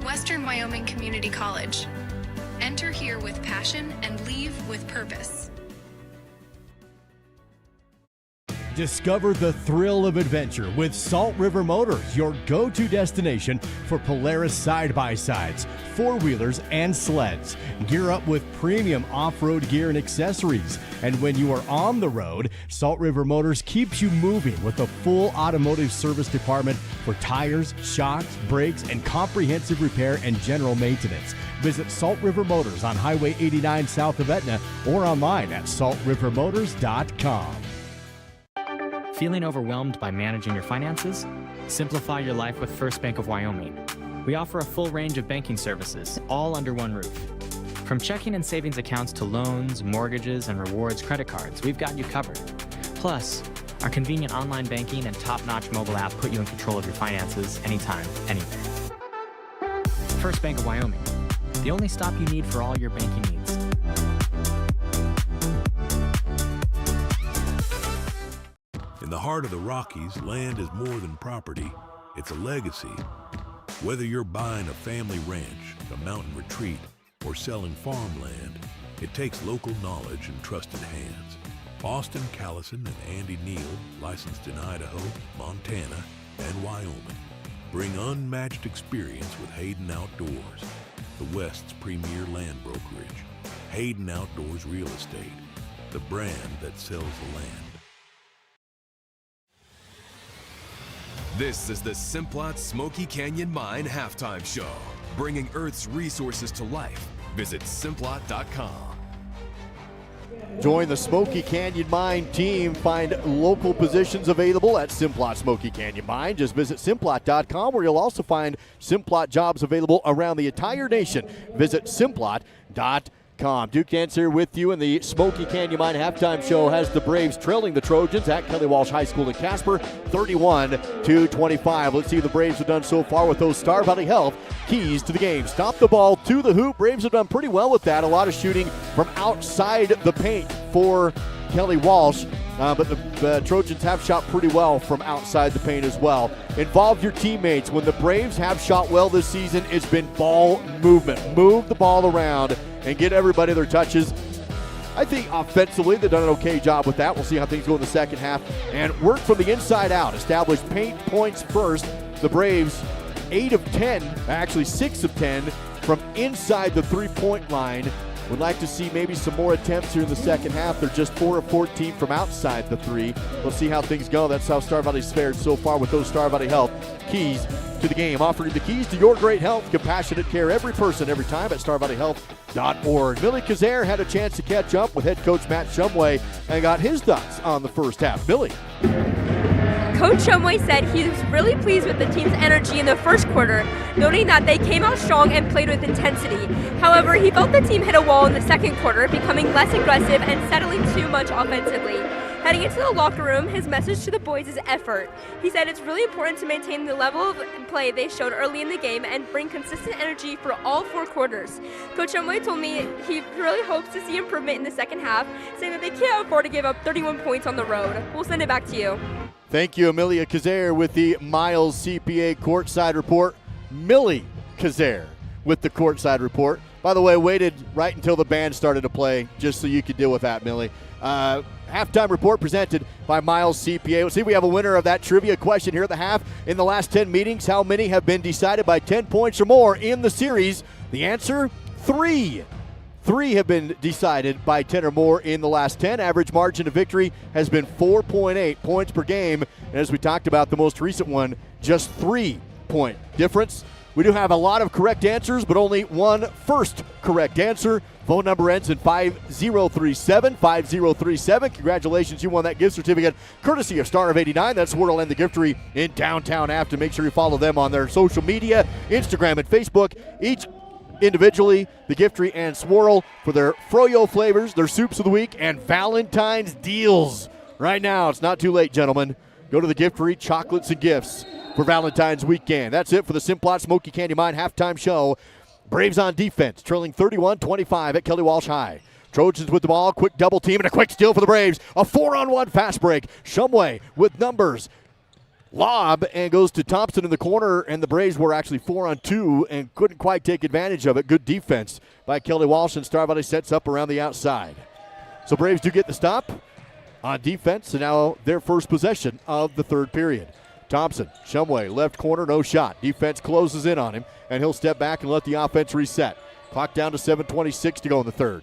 Western Wyoming Community College. Enter here with passion and leave with purpose. Discover the thrill of adventure with Salt River Motors, your go-to destination for Polaris side-by-sides, four-wheelers, and sleds. Gear up with premium off-road gear and accessories. And when you are on the road, Salt River Motors keeps you moving with a full automotive service department for tires, shocks, brakes, and comprehensive repair and general maintenance. Visit Salt River Motors on Highway 89 south of Etna or online at saltrivermotors.com. Feeling overwhelmed by managing your finances? Simplify your life with First Bank of Wyoming. We offer a full range of banking services, all under one roof. From checking and savings accounts to loans, mortgages, and rewards credit cards, we've got you covered. Plus, our convenient online banking and top-notch mobile app put you in control of your finances anytime, anywhere. First Bank of Wyoming, the only stop you need for all your banking needs. In the heart of the Rockies, land is more than property. It's a legacy. Whether you're buying a family ranch, a mountain retreat, or selling farmland, it takes local knowledge and trusted hands. Austin Callison and Andy Neal, licensed in Idaho, Montana, and Wyoming, bring unmatched experience with Hayden Outdoors, the West's premier land brokerage. Hayden Outdoors Real Estate, the brand that sells the land. This is the Simplot Smoky Canyon Mine Halftime Show, bringing Earth's resources to life. Visit Simplot.com. Join the Smoky Canyon Mine team. Find local positions available at Simplot Smoky Canyon Mine. Just visit Simplot.com, where you'll also find Simplot jobs available around the entire nation. Visit Simplot.com. Duke Dance here with you, and the Smoky Canyon Mine halftime show has the Braves trailing the Trojans at Kelly Walsh High School in Casper, 31-25. Let's see what the Braves have done so far with those Star Valley Health keys to the game. Stop the ball to the hoop. Braves have done pretty well with that. A lot of shooting from outside the paint for Kelly Walsh. But the Trojans have shot pretty well from outside the paint as well. Involve your teammates. When the Braves have shot well this season, it's been ball movement. Move the ball around and get everybody their touches. I think offensively they've done an okay job with that. We'll see how things go in the second half. And work from the inside out. Establish paint points first. The Braves, 8 of 10, actually 6 of 10 from inside the three-point line. Would like to see maybe some more attempts here in the second half. They're just 4 of 14 from outside the three. We'll see how things go. That's how Star Valley's fared so far with those Star Valley Health keys to the game. Offering the keys to your great health, compassionate care every person, every time at StarValleyHealth.org. Billy Kazare had a chance to catch up with head coach Matt Shumway and got his thoughts on the first half. Billy. Coach Shumway said he was really pleased with the team's energy in the first quarter, noting that they came out strong and played with intensity. However, he felt the team hit a wall in the second quarter, becoming less aggressive and settling too much offensively. Heading into the locker room, his message to the boys is effort. He said it's really important to maintain the level of play they showed early in the game and bring consistent energy for all 4 quarters. Coach Shumway told me he really hopes to see improvement in the second half, saying that they can't afford to give up 31 points on the road. We'll send it back to you. Thank you, Amelia Kazare, with the Miles CPA Courtside Report. Millie Kazare with the Courtside Report. By the way, waited right until the band started to play just so you could deal with that, Millie. Halftime report presented by Miles CPA. Let's see if we have a winner of that trivia question here at the half. In the last 10 meetings, how many have been decided by 10 points or more in the series? The answer, 3. 3 have been decided by 10 or more in the last 10. Average margin of victory has been 4.8 points per game. And as we talked about, the most recent one, just 3-point difference. We do have a lot of correct answers, but only one first correct answer. Phone number ends in 5037, 5037. Congratulations, you won that gift certificate courtesy of Star of 89. That's where it'll end the giftery in downtown Afton. Make sure you follow them on their social media, Instagram and Facebook. Each individually, the Giftery and Swirl for their Froyo flavors, their soups of the week, and Valentine's deals. Right now, it's not too late, gentlemen. Go to the Giftery, chocolates and gifts for Valentine's weekend. That's it for the Simplot Smoky Canyon Mine halftime show. Braves on defense, trailing 31-25 at Kelly Walsh High. Trojans with the ball, quick double team, and a quick steal for the Braves. A 4-on-1 fast break. Shumway with numbers. Lob and goes to Thompson in the corner, and the Braves were actually 4-on-2 and couldn't quite take advantage of it. Good defense by Kelly Walsh, and Star Valley sets up around the outside. So Braves do get the stop on defense, and now their first possession of the third period. Thompson, Shumway, left corner, no shot. Defense closes in on him, and he'll step back and let the offense reset. Clock down to 7:26 to go in the third.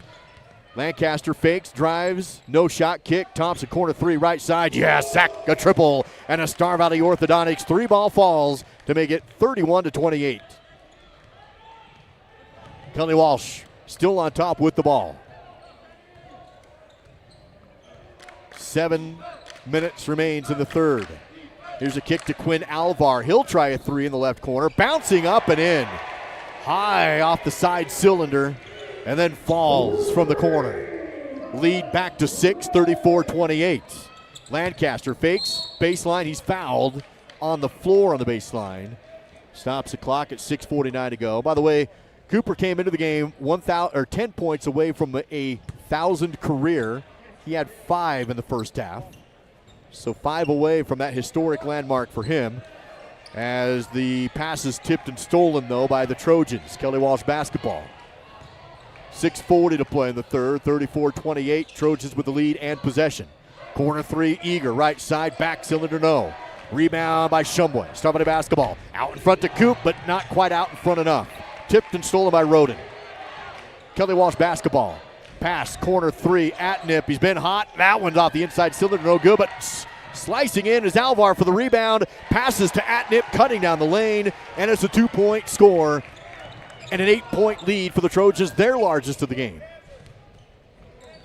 Lancaster fakes, drives, no shot, kick. Thompson, corner three, right side. Yes, sack, a triple, and a Star Valley Orthodontics three-ball falls to make it 31-28. Kelly Walsh still on top with the ball. 7 minutes remains in the third. Here's a kick to Quinn Alvar. He'll try a three in the left corner, bouncing up and in. High off the side cylinder, and then falls from the corner. Lead back to 6, 34-28. Lancaster fakes, baseline. He's fouled on the floor on the baseline. Stops the clock at 6:49 to go. By the way, Cooper came into the game 10 points away from a 1,000 career. He had 5 in the first half. So 5 away from that historic landmark for him. As the pass is tipped and stolen, though, by the Trojans. Kelly Walsh basketball. 6:40 to play in the third, 34-28. Trojans with the lead and possession. Corner three, Eager, right side, back cylinder, no. Rebound by Shumway. Star Valley basketball. Out in front to Coop, but not quite out in front enough. Tipped and stolen by Roden. Kelly Walsh basketball. Pass, corner three, Atnip. He's been hot. That one's off the inside cylinder, no good, but slicing in is Alvar for the rebound. Passes to Atnip, cutting down the lane, and it's a 2-point score. And an 8-point lead for the Trojans, their largest of the game.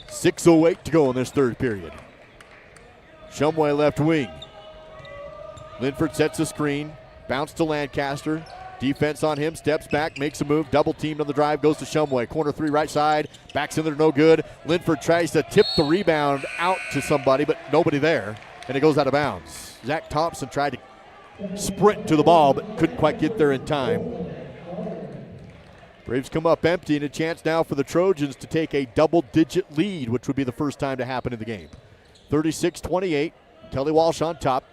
6:08 to go in this third period. Shumway left wing. Linford sets a screen. Bounce to Lancaster. Defense on him. Steps back. Makes a move. Double teamed on the drive. Goes to Shumway. Corner three right side. Backs in there. No good. Linford tries to tip the rebound out to somebody, but nobody there. And it goes out of bounds. Zach Thompson tried to sprint to the ball, but couldn't quite get there in time. Braves come up empty, and a chance now for the Trojans to take a double-digit lead, which would be the first time to happen in the game. 36-28, Kelly Walsh on top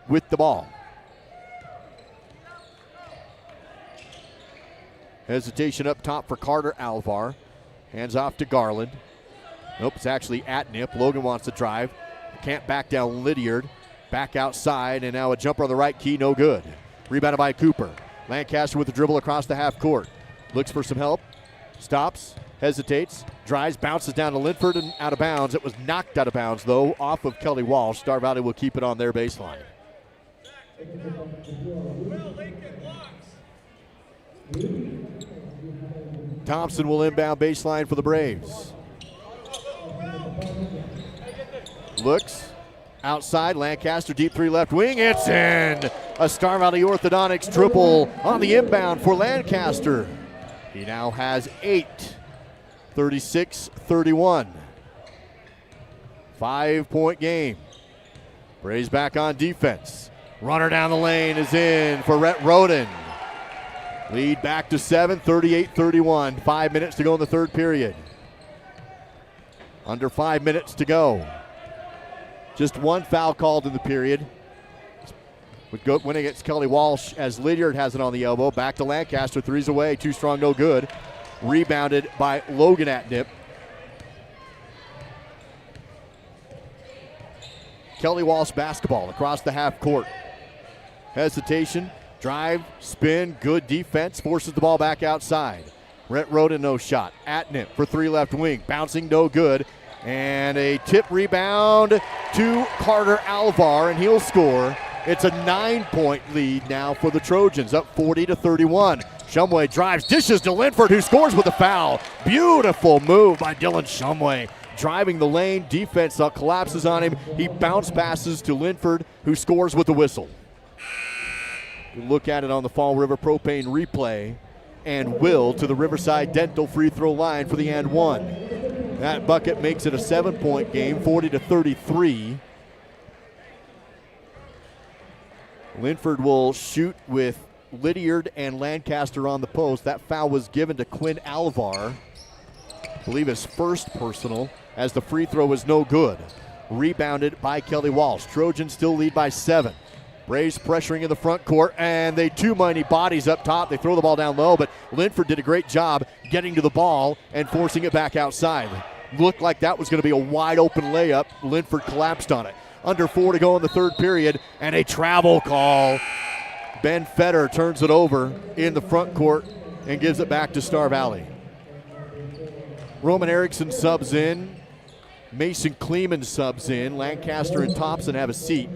with the ball. Hesitation up top for Carter Alvar. Hands off to Garland. Nope, it's actually Atnip. Logan wants to drive. Can't back down Lydiard. Back outside, and now a jumper on the right key, no good. Rebounded by Cooper. Lancaster with the dribble across the half court. Looks for some help, stops, hesitates, drives, bounces down to Linford and out of bounds. It was knocked out of bounds, though, off of Kelly Walsh. Star Valley will keep it on their baseline. Thompson will inbound baseline for the Braves. Looks, outside, Lancaster, deep three left wing, it's in! A Star Valley Orthodontics triple on the inbound for Lancaster. He now has 8, 36-31. 5-point game. Braves back on defense. Runner down the lane is in for Rhett Roden. Lead back to 7, 38-31. 5 minutes to go in the third period. Under 5 minutes to go. Just one foul called in the period. Win against Kelly Walsh as Lydiard has it on the elbow. Back to Lancaster, three's away, too strong, no good. Rebounded by Logan Atnip. Kelly Walsh basketball across the half court. Hesitation, drive, spin, good defense, forces the ball back outside. Rhett Roden, no shot. Atnip for three left wing, bouncing, no good. And a tip rebound to Carter Alvar, and he'll score. It's a 9-point lead now for the Trojans, up 40-31. Shumway drives, dishes to Linford, who scores with a foul. Beautiful move by Dylan Shumway. Driving the lane, defense collapses on him. He bounce passes to Linford, who scores with the whistle. You look at it on the Fall River Propane replay, and Will to the Riverside Dental free throw line for the and one. That bucket makes it a 7-point game, 40-33. Linford will shoot with Lydiard and Lancaster on the post. That foul was given to Quinn Alvar. I believe his first personal, as the free throw was no good. Rebounded by Kelly Walsh. Trojans still lead by 7. Braves pressuring in the front court, and they too many bodies up top. They throw the ball down low, but Linford did a great job getting to the ball and forcing it back outside. Looked like that was going to be a wide open layup. Linford collapsed on it. Under 4 to go in the third period, and a travel call. Ben Fetter turns it over in the front court and gives it back to Star Valley. Roman Erickson subs in. Mason Kleeman subs in. Lancaster and Thompson have a seat.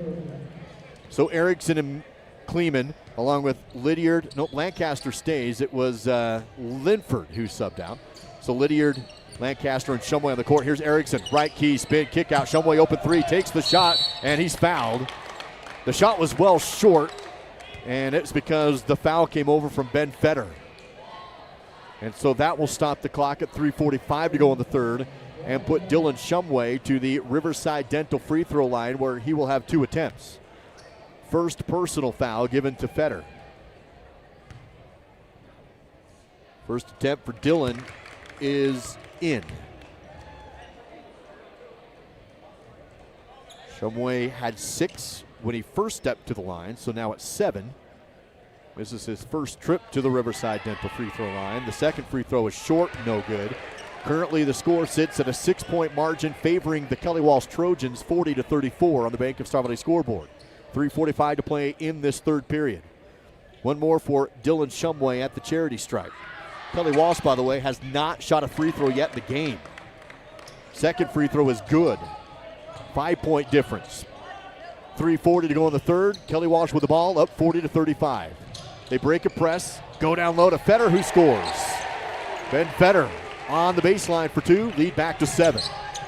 So Erickson and Kleeman, along with Lydiard, Lancaster stays. It was Linford who subbed out. So Lydiard, Lancaster, and Shumway on the court. Here's Erickson, right key, spin, kick out. Shumway open 3, takes the shot, and he's fouled. The shot was well short, and it's because the foul came over from Ben Fetter. And so that will stop the clock at 3:45 to go in the third and put Dylan Shumway to the Riverside Dental free throw line, where he will have 2 attempts. First personal foul given to Fetter. First attempt for Dylan is in. Shumway had 6 when he first stepped to the line, so now it's 7. This is his first trip to the Riverside Dental free throw line. The second free throw is short, no good. Currently the score sits at a 6-point margin favoring the Kelly Walsh Trojans, 40-34 on the Bank of Star Valley scoreboard. 3:45 to play in this third period. One more for Dylan Shumway at the charity stripe. Kelly Walsh, by the way, has not shot a free throw yet in the game. Second free throw is good. 5-point difference. 3:40 to go in the third. Kelly Walsh with the ball, up 40-35. They break a press, go down low to Fetter, who scores. Ben Fetter on the baseline for 2, lead back to 7.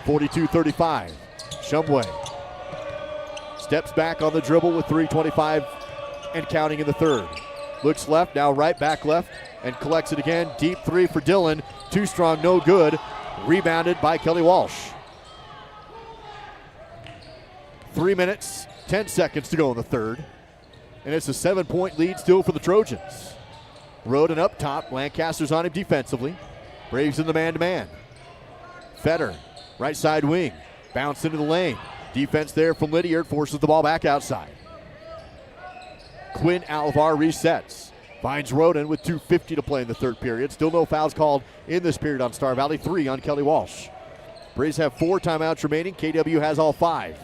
42-35. Shumway steps back on the dribble with 3:25 and counting in the third. Looks left, now right, back left, and collects it again. Deep 3 for Dylan. Too strong, no good. Rebounded by Kelly Walsh. 3 minutes, 10 seconds to go in the third. And it's a 7-point lead still for the Trojans. Roden up top. Lancaster's on him defensively. Braves in the man-to-man. Fetter, right side wing. Bounce into the lane. Defense there from Lydiard, forces the ball back outside. Quinn Alvar resets. Finds Roden with 2:50 to play in the third period. Still no fouls called in this period on Star Valley. 3 on Kelly Walsh. Braves have 4 timeouts remaining. KW has all 5.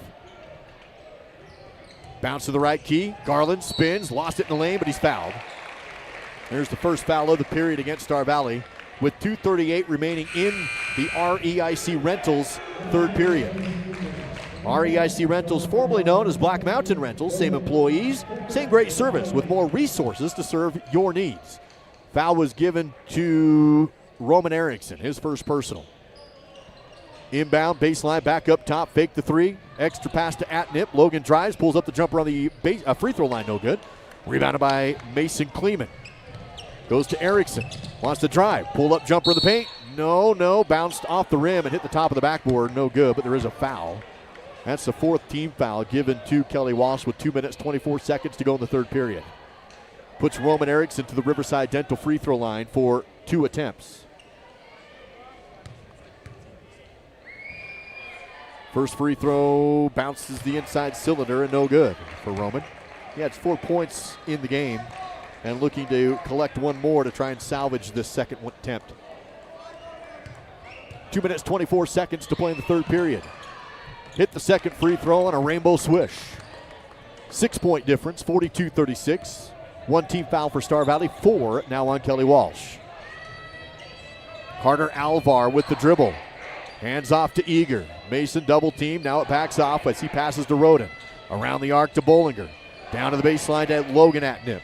Bounce to the right key. Garland spins, lost it in the lane, but he's fouled. There's the first foul of the period against Star Valley with 2:38 remaining in the REIC Rentals third period. REIC Rentals, formerly known as Black Mountain Rentals, same employees, same great service with more resources to serve your needs. Foul was given to Roman Erickson, his first personal. Inbound, baseline, back up top, fake the 3. Extra pass to Atnip. Logan drives, pulls up the jumper on the free throw line, no good. Rebounded by Mason Kleeman. Goes to Erickson, wants to drive, pull up jumper in the paint. No, bounced off the rim and hit the top of the backboard, no good, but there is a foul. That's the 4th team foul given to Kelly Walsh with 2 minutes, 24 seconds to go in the third period. Puts Roman Erickson to the Riverside Dental free throw line for 2 attempts. First free throw bounces the inside cylinder and no good for Roman. He had 4 points in the game and looking to collect 1 more to try and salvage this second attempt. 2 minutes, 24 seconds to play in the third period. Hit the second free throw on a rainbow swish. 6-point difference, 42-36. 1 team foul for Star Valley, 4 now on Kelly Walsh. Carter Alvar with the dribble. Hands off to Eager. Mason double team. Now it backs off as he passes to Roden. Around the arc to Bollinger. Down to the baseline to Logan Atnip.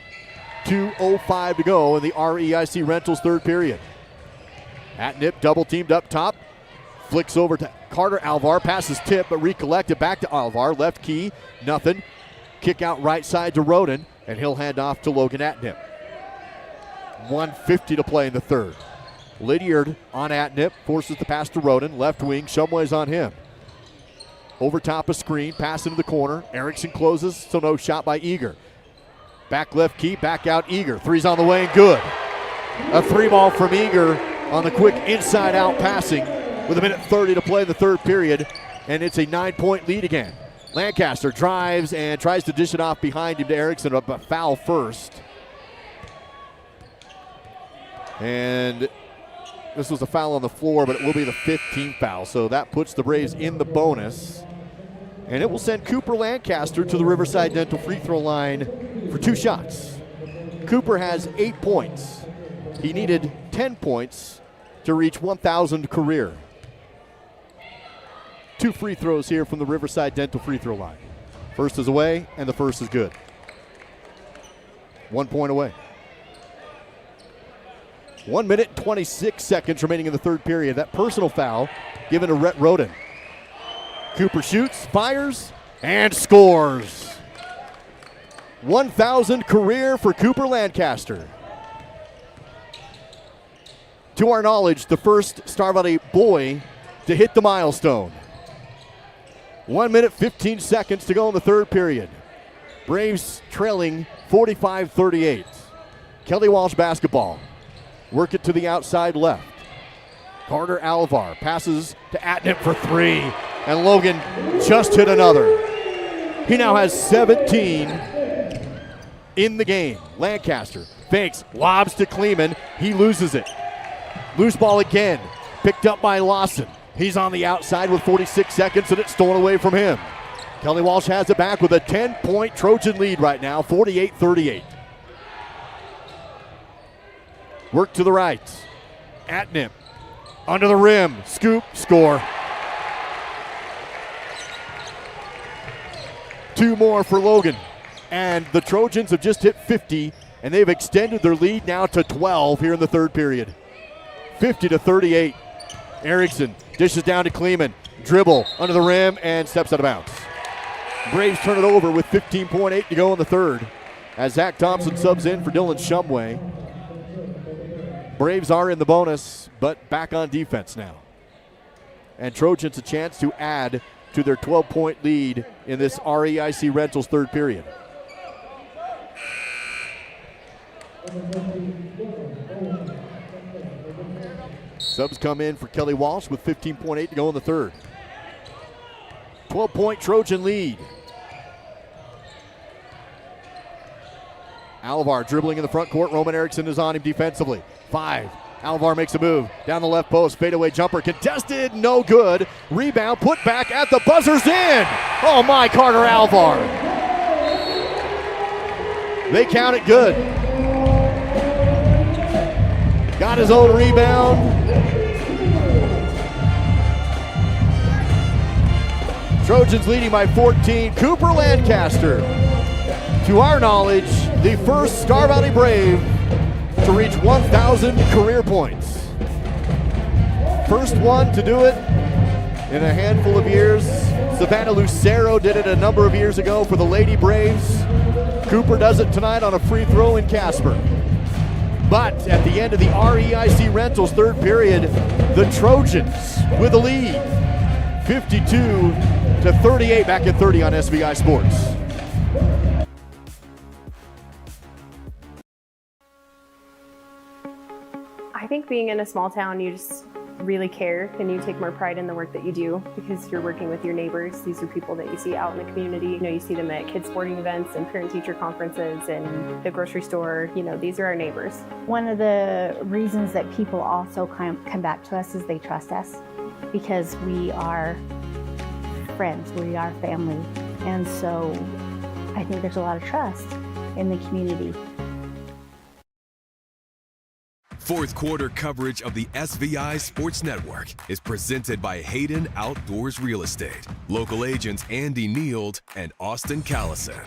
2:05 to go in the REIC Rentals third period. Atnip double teamed up top. Flicks over to Carter Alvar. Passes tip but recollected back to Alvar. Left key. Nothing. Kick out right side to Roden. And he'll hand off to Logan Atnip. 1:50 to play in the third. Lydiard on Atnip, forces the pass to Roden. Left wing, Shumway's on him. Over top a screen, pass into the corner. Erickson closes, so no shot by Eager. Back left key, back out Eager. Three's on the way and good. A 3-ball from Eager on the quick inside-out passing with 1:30 to play in the third period, and it's a 9-point lead again. Lancaster drives and tries to dish it off behind him to Erickson, up a foul first. And this was a foul on the floor, but it will be the 15th foul, so that puts the Braves in the bonus. And it will send Cooper Lancaster to the Riverside Dental free throw line for 2 shots. Cooper has 8 points. He needed 10 points to reach 1,000 career. 2 free throws here from the Riverside Dental free throw line. First is away, and the first is good. 1 point away. 1 minute and 26 seconds remaining in the third period. That personal foul given to Rhett Roden. Cooper shoots, fires, and scores. 1,000 career for Cooper Lancaster. To our knowledge, the first Star Valley boy to hit the milestone. 1 minute, 15 seconds to go in the third period. Braves trailing 45-38. Kelly Walsh basketball. Work it to the outside left. Carter Alvar passes to Atnip for 3. And Logan just hit another. He now has 17 in the game. Lancaster fakes, lobs to Kleeman. He loses it. Loose ball again. Picked up by Lawson. He's on the outside with 46 seconds, and it's stolen away from him. Kelly Walsh has it back with a 10-point Trojan lead right now, 48-38. Work to the right. Atnip under the rim. Scoop, score. 2 more for Logan. And the Trojans have just hit 50, and they've extended their lead now to 12 here in the third period. 50-38. Erickson dishes down to Kleeman. Dribble under the rim and steps out of bounds. Braves turn it over with 15.8 to go in the third as Zach Thompson subs in for Dylan Shumway. Braves are in the bonus, but back on defense now. And Trojans a chance to add to their 12-point lead in this REIC Rentals third period. Subs come in for Kelly Walsh with 15.8 to go in the third. 12-point Trojan lead. Alvar dribbling in the front court. Roman Erickson is on him defensively. 5. Alvar makes a move. Down the left post. Fadeaway jumper. Contested. No good. Rebound. Put back at the buzzer's in. Oh my, Carter Alvar. They count it good. Got his own rebound. Trojans leading by 14. Cooper Lancaster, to our knowledge, the first Star Valley Brave to reach 1,000 career points. First one to do it in a handful of years. Savannah Lucero did it a number of years ago for the Lady Braves. Cooper does it tonight on a free throw in Casper. But at the end of the REIC Rentals third period, the Trojans with a lead, 52-38, back at 30 on SVI Sports. I think being in a small town, you just really care and you take more pride in the work that you do because you're working with your neighbors. These are people that you see out in the community. You know, you see them at kids sporting events and parent-teacher conferences and the grocery store. You know, these are our neighbors. One of the reasons that people also come back to us is they trust us because we are friends, we are family. And so I think there's a lot of trust in the community. Fourth quarter coverage of the SVI Sports Network is presented by Hayden Outdoors Real Estate. Local agents Andy Neild and Austin Callison.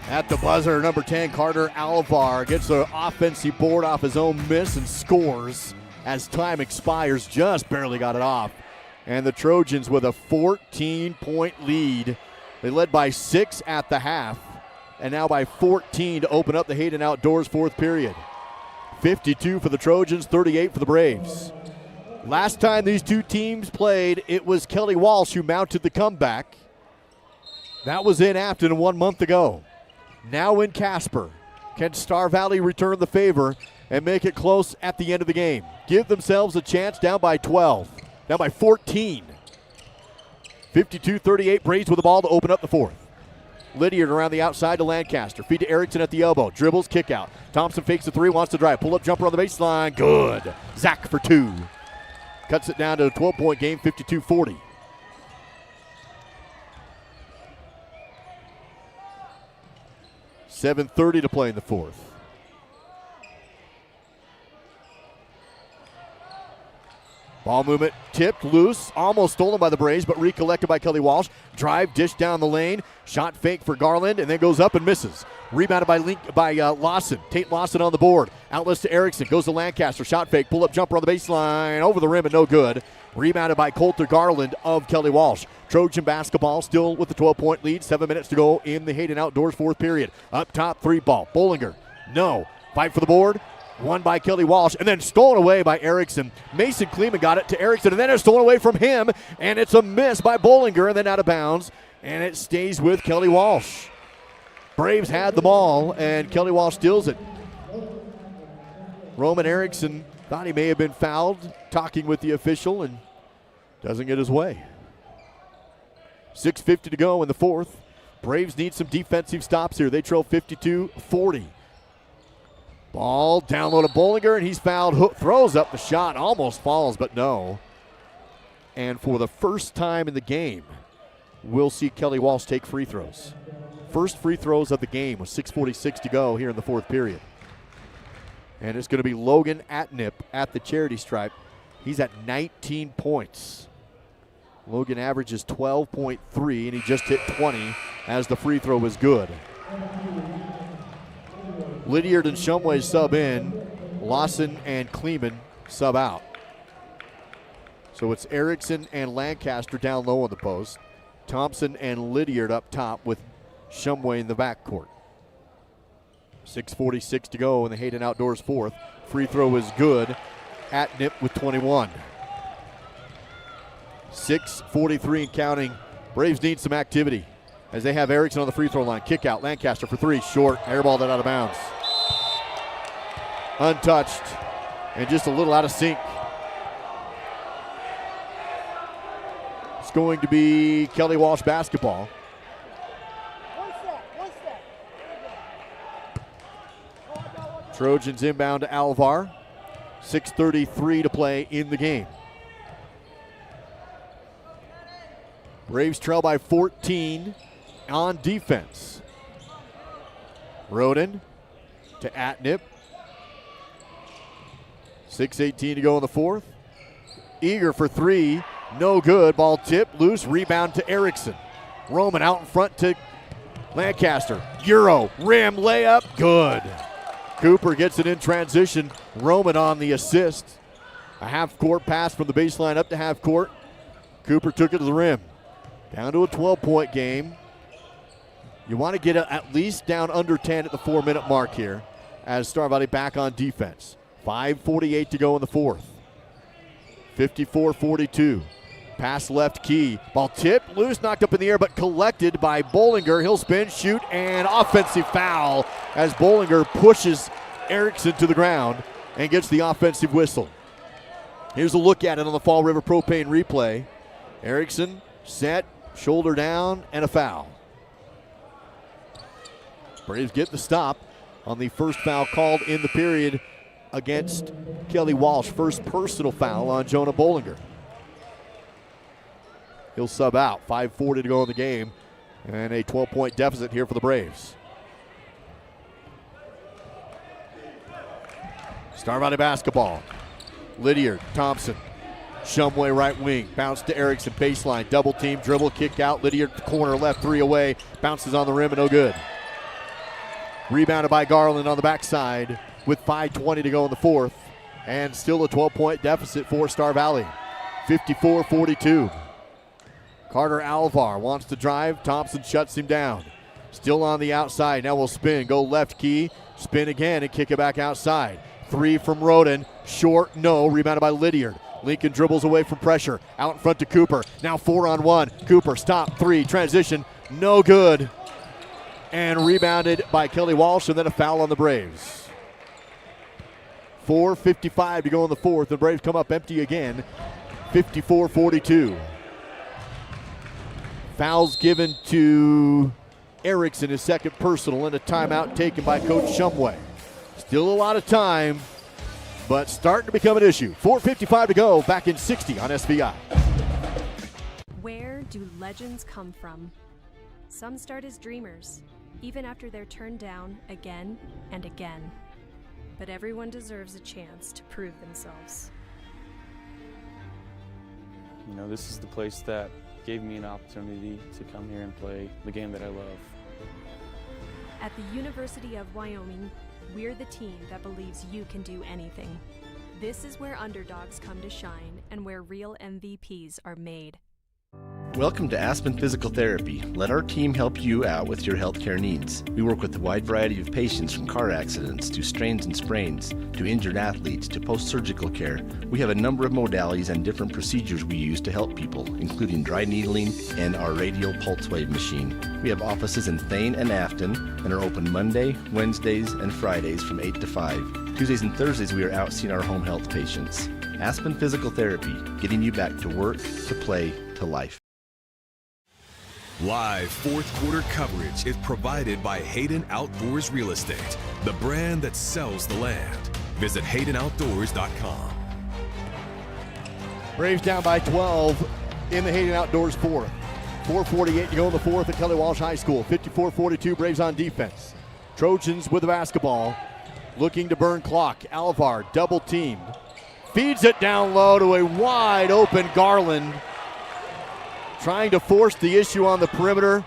At the buzzer, number 10, Carter Alvar gets the offensive board off his own miss and scores as time expires. Just barely got it off. And the Trojans with a 14-point lead. They led by 6 at the half and now by 14 to open up the Hayden Outdoors fourth period. 52 for the Trojans, 38 for the Braves. Last time these two teams played, it was Kelly Walsh who mounted the comeback. That was in Afton 1 month ago. now in Casper. Can Star Valley return the favor and make it close at the end of the game? Give themselves a chance, down by 12, down by 14. 52-38, Braves with the ball to open up the fourth. Lydiard around the outside to Lancaster. Feed to Erickson at the elbow. Dribbles, kick out. Thompson fakes the three, wants to drive. Pull-up jumper on the baseline. Good. Zach for two. Cuts it down to a 12-point game, 52-40. $7:30 to play in the fourth. Ball movement tipped loose, almost stolen by the Braves, but recollected by Kelly Walsh. Drive, dish down the lane, shot fake for Garland, and then goes up and misses. Rebounded by Lawson. Tate Lawson on the board. Outlets to Erickson, goes to Lancaster. Shot fake, pull-up jumper on the baseline, over the rim and no good. Rebounded by Coulter Garland of Kelly Walsh. Trojan basketball still with the 12-point lead. 7 minutes to go in the Hayden Outdoors fourth period. Up top, three ball. Bollinger, no. Fight for the board. Won by Kelly Walsh, and then stolen away by Erickson. Mason Kleeman got it to Erickson, and then it's stolen away from him, and it's a miss by Bollinger, and then out of bounds, and it stays with Kelly Walsh. Braves had the ball, and Kelly Walsh steals it. Roman Erickson thought he may have been fouled, talking with the official, and doesn't get his way. 6:50 to go in the fourth. Braves need some defensive stops here. They trail 52-40. Ball down low to Bollinger, and he's fouled. Hook throws up the shot, almost falls, but no. And for the first time in the game, we'll see Kelly Walsh take free throws. First free throws of the game with 6:46 to go here in the fourth period. And it's going to be Logan Atnip at the charity stripe. He's at 19 points. Logan averages 12.3, and he just hit 20 as the free throw was good. Lydiard and Shumway sub in. Lawson and Kleeman sub out. So it's Erickson and Lancaster down low on the post. Thompson and Lydiard up top with Shumway in the backcourt. 6:46 to go in the Hayden Outdoors fourth. Free throw is good. Atnip with 21. 6:43 and counting. Braves need some activity as they have Erickson on the free throw line. Kick out. Lancaster for three. Short. Airball that out of bounds. Untouched and just a little out of sync. It's going to be Kelly Walsh basketball. Trojans inbound to Alvar. 6:33 to play in the game. Braves trail by 14 on defense. Roden to Atnip. 6:18 to go in the fourth. Eager for three. No good. Ball tipped. Loose. Rebound to Erickson. Roman out in front to Lancaster. Euro. Rim layup. Good. Cooper gets it in transition. Roman on the assist. A half-court pass from the baseline up to half court. Cooper took it to the rim. Down to a 12-point game. You want to get at least down under 10 at the 4-minute mark here as Star Valley back on defense. 5:48 to go in the fourth. 54-42. Pass left key. Ball tipped, loose, knocked up in the air, but collected by Bollinger. He'll spin, shoot, and offensive foul as Bollinger pushes Erickson to the ground and gets the offensive whistle. Here's a look at it on the Fall River Propane replay. Erickson set, shoulder down, and a foul. Braves get the stop on the first foul called in the period against Kelly Walsh. First personal foul on Jonah Bollinger. He'll sub out. 5:40 to go in the game, and a 12-point deficit here for the Braves. Star Valley basketball. Lydiard, Thompson, Shumway right wing, bounce to Erickson, baseline, double team, dribble, kick out. Lydiard corner left, three away, bounces on the rim and no good. Rebounded by Garland on the backside with 5:20 to go in the fourth, and still a 12-point deficit for Star Valley. 54-42. Carter Alvar wants to drive. Thompson shuts him down. Still on the outside. Now we'll spin. Go left key. Spin again and kick it back outside. Three from Roden. Short, no. Rebounded by Lydiard. Lincoln dribbles away from pressure. Out in front to Cooper. Now 4-on-1. Cooper, stop. Three. Transition. No good. and rebounded by Kelly Walsh, and then a foul on the Braves. 4:55 to go in the fourth. The Braves come up empty again, 54-42. Fouls given to Erickson, his second personal, and a timeout taken by Coach Shumway. Still a lot of time, but starting to become an issue. 4:55 to go, back in 60 on SVI. Where do legends come from? Some start as dreamers, even after they're turned down again and again. But everyone deserves a chance to prove themselves. You know, this is the place that gave me an opportunity to come here and play the game that I love. At the University of Wyoming, we're the team that believes you can do anything. This is where underdogs come to shine and where real MVPs are made. Welcome to Aspen Physical Therapy. Let our team help you out with your healthcare needs. We work with a wide variety of patients, from car accidents to strains and sprains to injured athletes to post-surgical care. We have a number of modalities and different procedures we use to help people, including dry needling and our radial pulse wave machine. We have offices in Thane and Afton and are open Monday, Wednesdays, and Fridays from 8 to 5. Tuesdays and Thursdays we are out seeing our home health patients. Aspen Physical Therapy, getting you back to work, to play, to life. Live fourth quarter coverage is provided by Hayden Outdoors Real Estate, the brand that sells the land. Visit HaydenOutdoors.com. Braves down by 12 in the Hayden Outdoors fourth. 4:48 to go in the fourth at Kelly Walsh High School. 54-42, Braves on defense. Trojans with the basketball, looking to burn clock. Alvar double teamed. Feeds it down low to a wide open Garland. Trying to force the issue on the perimeter.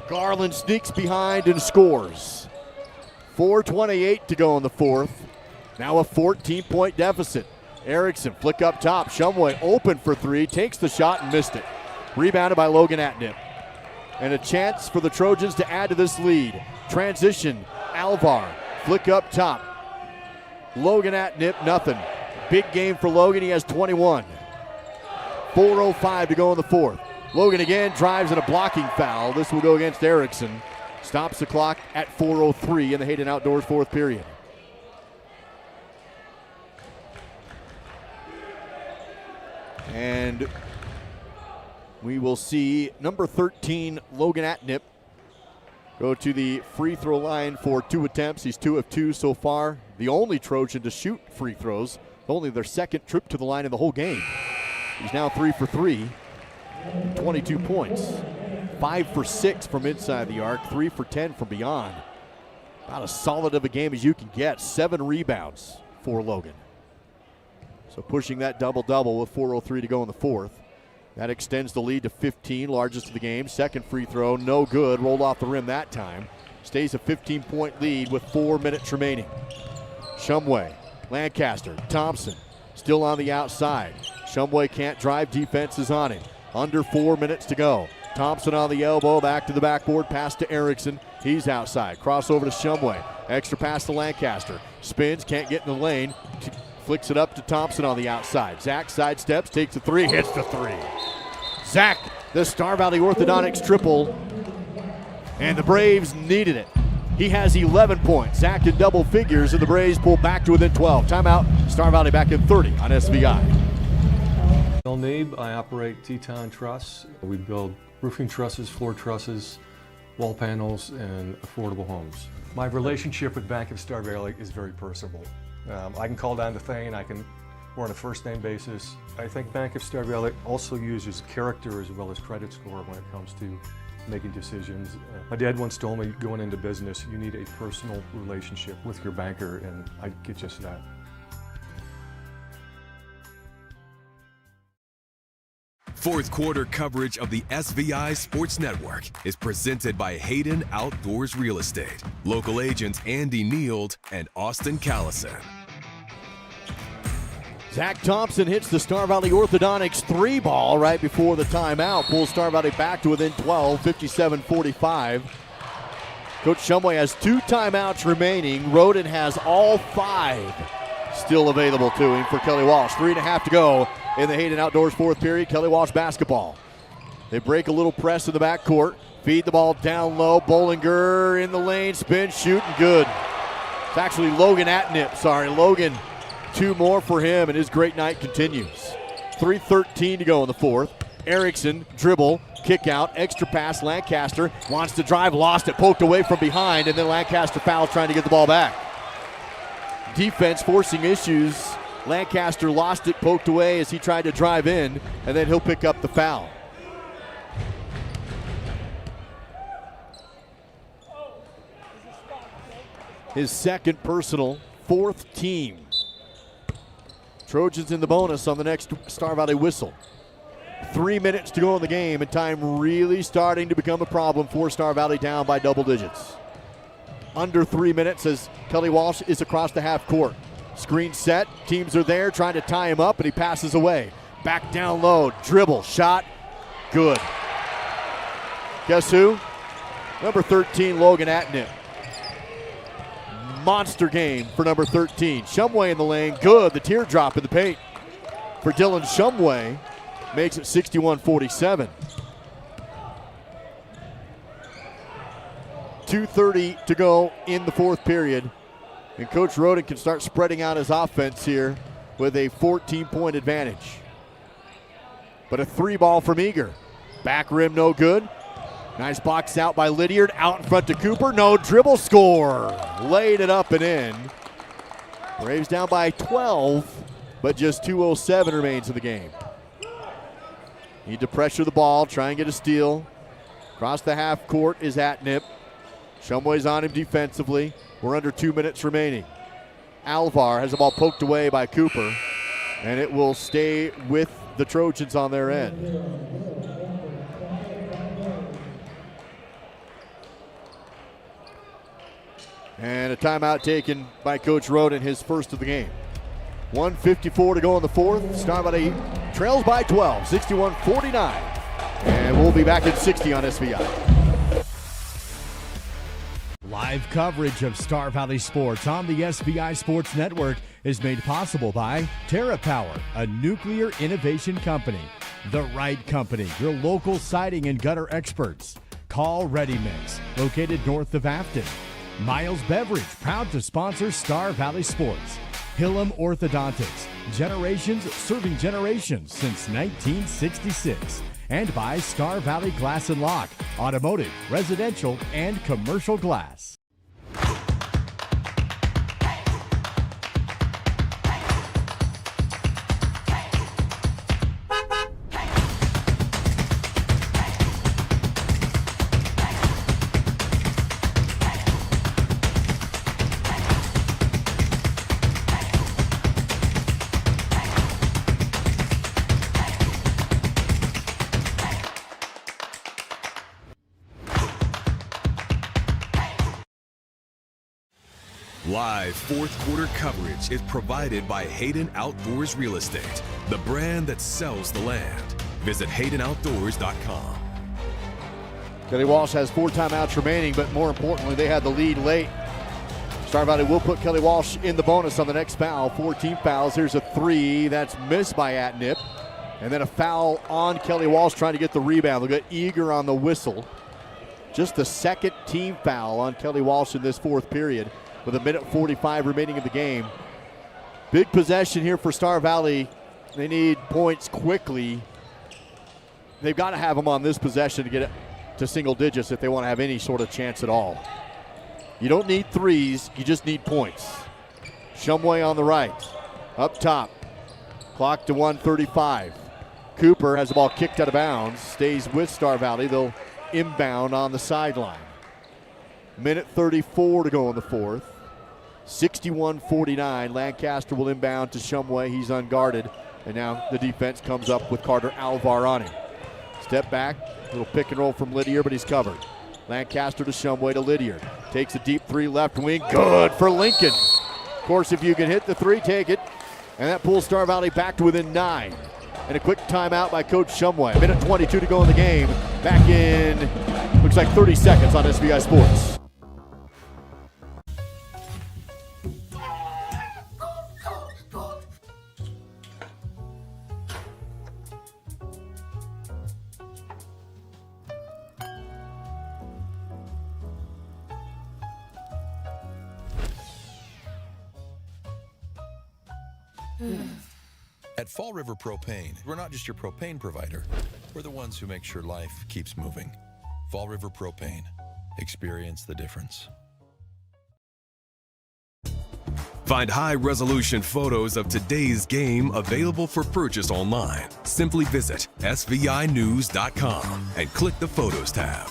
Garland sneaks behind and scores. 4:28 to go in the fourth. Now a 14-point deficit. Erickson, flick up top. Shumway open for three, takes the shot and missed it. Rebounded by Logan Atnip. And a chance for the Trojans to add to this lead. Transition, Alvar, flick up top. Logan Atnip, nothing. Big game for Logan, he has 21. 4:05 to go in the fourth. Logan again drives in a blocking foul. This will go against Erickson. Stops the clock at 4:03 in the Hayden Outdoors fourth period. And we will see number 13, Logan Atnip, go to the free throw line for 2 attempts. He's 2 of 2 so far. The only Trojan to shoot free throws. Only their second trip to the line in the whole game. He's now 3 for 3, 22 points. 5 for 6 from inside the arc, 3 for 10 from beyond. About as solid of a game as you can get. 7 rebounds for Logan. So pushing that double-double with 4:03 to go in the fourth. That extends the lead to 15, largest of the game. Second free throw, no good. Rolled off the rim that time. Stays a 15-point lead with 4 minutes remaining. Shumway, Lancaster, Thompson, still on the outside. Shumway can't drive, defense is on him. Under 4 minutes to go. Thompson on the elbow, back to the backboard, pass to Erickson. He's outside, crossover to Shumway. Extra pass to Lancaster. Spins, can't get in the lane. Flicks it up to Thompson on the outside. Zach sidesteps, takes a three, hits the three. Zach, the Star Valley Orthodontics triple. And the Braves needed it. He has 11 points. Zach in double figures, and the Braves pull back to within 12. Timeout, Star Valley back in 30 on SVI. Bill Neeb, I operate Teton Truss. We build roofing trusses, floor trusses, wall panels, and affordable homes. My relationship with Bank of Star Valley is very personable. I can call down to Thane, we're on a first name basis. I think Bank of Star Valley also uses character as well as credit score when it comes to making decisions. My dad once told me, going into business, you need a personal relationship with your banker, and I get just that. Fourth quarter coverage of the SVI Sports Network is presented by Hayden Outdoors Real Estate. Local agents Andy Neild and Austin Callison. Zach Thompson hits the Star Valley Orthodontics 3 ball right before the timeout. Pulls Star Valley back to within 12, 57-45. Coach Shumway has 2 timeouts remaining. Roden has all 5 still available to him for Kelly Walsh. 3.5 to go in the Hayden Outdoors fourth period. Kelly Walsh basketball. They break a little press in the backcourt. Feed the ball down low. Bollinger in the lane. Spin, shooting good. It's actually Logan Atnip. Logan, 2 more for him, and his great night continues. 3:13 to go in the fourth. Erickson, dribble, kick out, extra pass. Lancaster wants to drive, lost it, poked away from behind, and then Lancaster fouls trying to get the ball back. Defense forcing issues. Lancaster lost it, poked away as he tried to drive in, and then he'll pick up the foul. His second personal, 4th team. Trojans in the bonus on the next Star Valley whistle. 3 minutes to go in the game, and time really starting to become a problem for Star Valley, down by double digits. Under 3 minutes as Kelly Walsh is across the half court. Screen set, teams are there trying to tie him up, and he passes away. Back down low, dribble, shot, good. Guess who? Number 13, Logan Atnip. Monster game for number 13. Shumway in the lane, good. The teardrop in the paint for Dylan Shumway makes it 61-47. 2:30 to go in the fourth period. And Coach Roden can start spreading out his offense here with a 14-point advantage. But a 3-ball from Eager. Back rim, no good. Nice box out by Lydiard. Out in front to Cooper. No dribble, score. Laid it up and in. Braves down by 12, but just 2:07 remains in the game. Need to pressure the ball, try and get a steal. Across the half court is Atnip. Shumway's on him defensively. We're under 2 minutes remaining. Alvar has the ball poked away by Cooper, and it will stay with the Trojans on their end. And a timeout taken by Coach Roden, his first of the game. 1:54 to go in the fourth. Star Valley trails by 12, 61-49. And we'll be back at 60 on SVI. Live coverage of Star Valley sports on the SVI Sports Network is made possible by TerraPower, a nuclear innovation company. The Right Company, your local siding and gutter experts. Call Ready Mix, located north of Afton. Miles Beverage, proud to sponsor Star Valley Sports. Hillam Orthodontics, generations serving generations since 1966. And by Star Valley Glass and Lock, automotive, residential, and commercial glass. Live fourth quarter coverage is provided by Hayden Outdoors Real Estate, the brand that sells the land. Visit HaydenOutdoors.com. Kelly Walsh has 4 timeouts remaining, but more importantly, they had the lead late. Star Valley will put Kelly Walsh in the bonus on the next foul. 4 team fouls. Here's a 3 that's missed by Atnip. And then a foul on Kelly Walsh trying to get the rebound. They'll get Eager on the whistle. Just the second team foul on Kelly Walsh in this fourth period, with 1:45 remaining in the game. Big possession here for Star Valley. They need points quickly. They've got to have them on this possession to get it to single digits if they want to have any sort of chance at all. You don't need threes, you just need points. Shumway on the right. Up top. Clock to 1:35. Cooper has the ball kicked out of bounds. Stays with Star Valley. They'll inbound on the sideline. 1:34 to go in the fourth. 61-49. Lancaster will inbound to Shumway. He's unguarded. And now the defense comes up with Carter Alvar on him. Step back. Little pick and roll from Lydiard, but he's covered. Lancaster to Shumway to Lydiard. Takes a deep 3 left wing. Good for Lincoln. Of course, if you can hit the 3, take it. And that pulls Star Valley back to within 9. And a quick timeout by Coach Shumway. 1:22 to go in the game. Back in, looks like 30 seconds on SVI Sports. At Fall River Propane, we're not just your propane provider. We're the ones who make sure life keeps moving. Fall River Propane. Experience the difference. Find high-resolution photos of today's game available for purchase online. Simply visit svinews.com and click the Photos tab.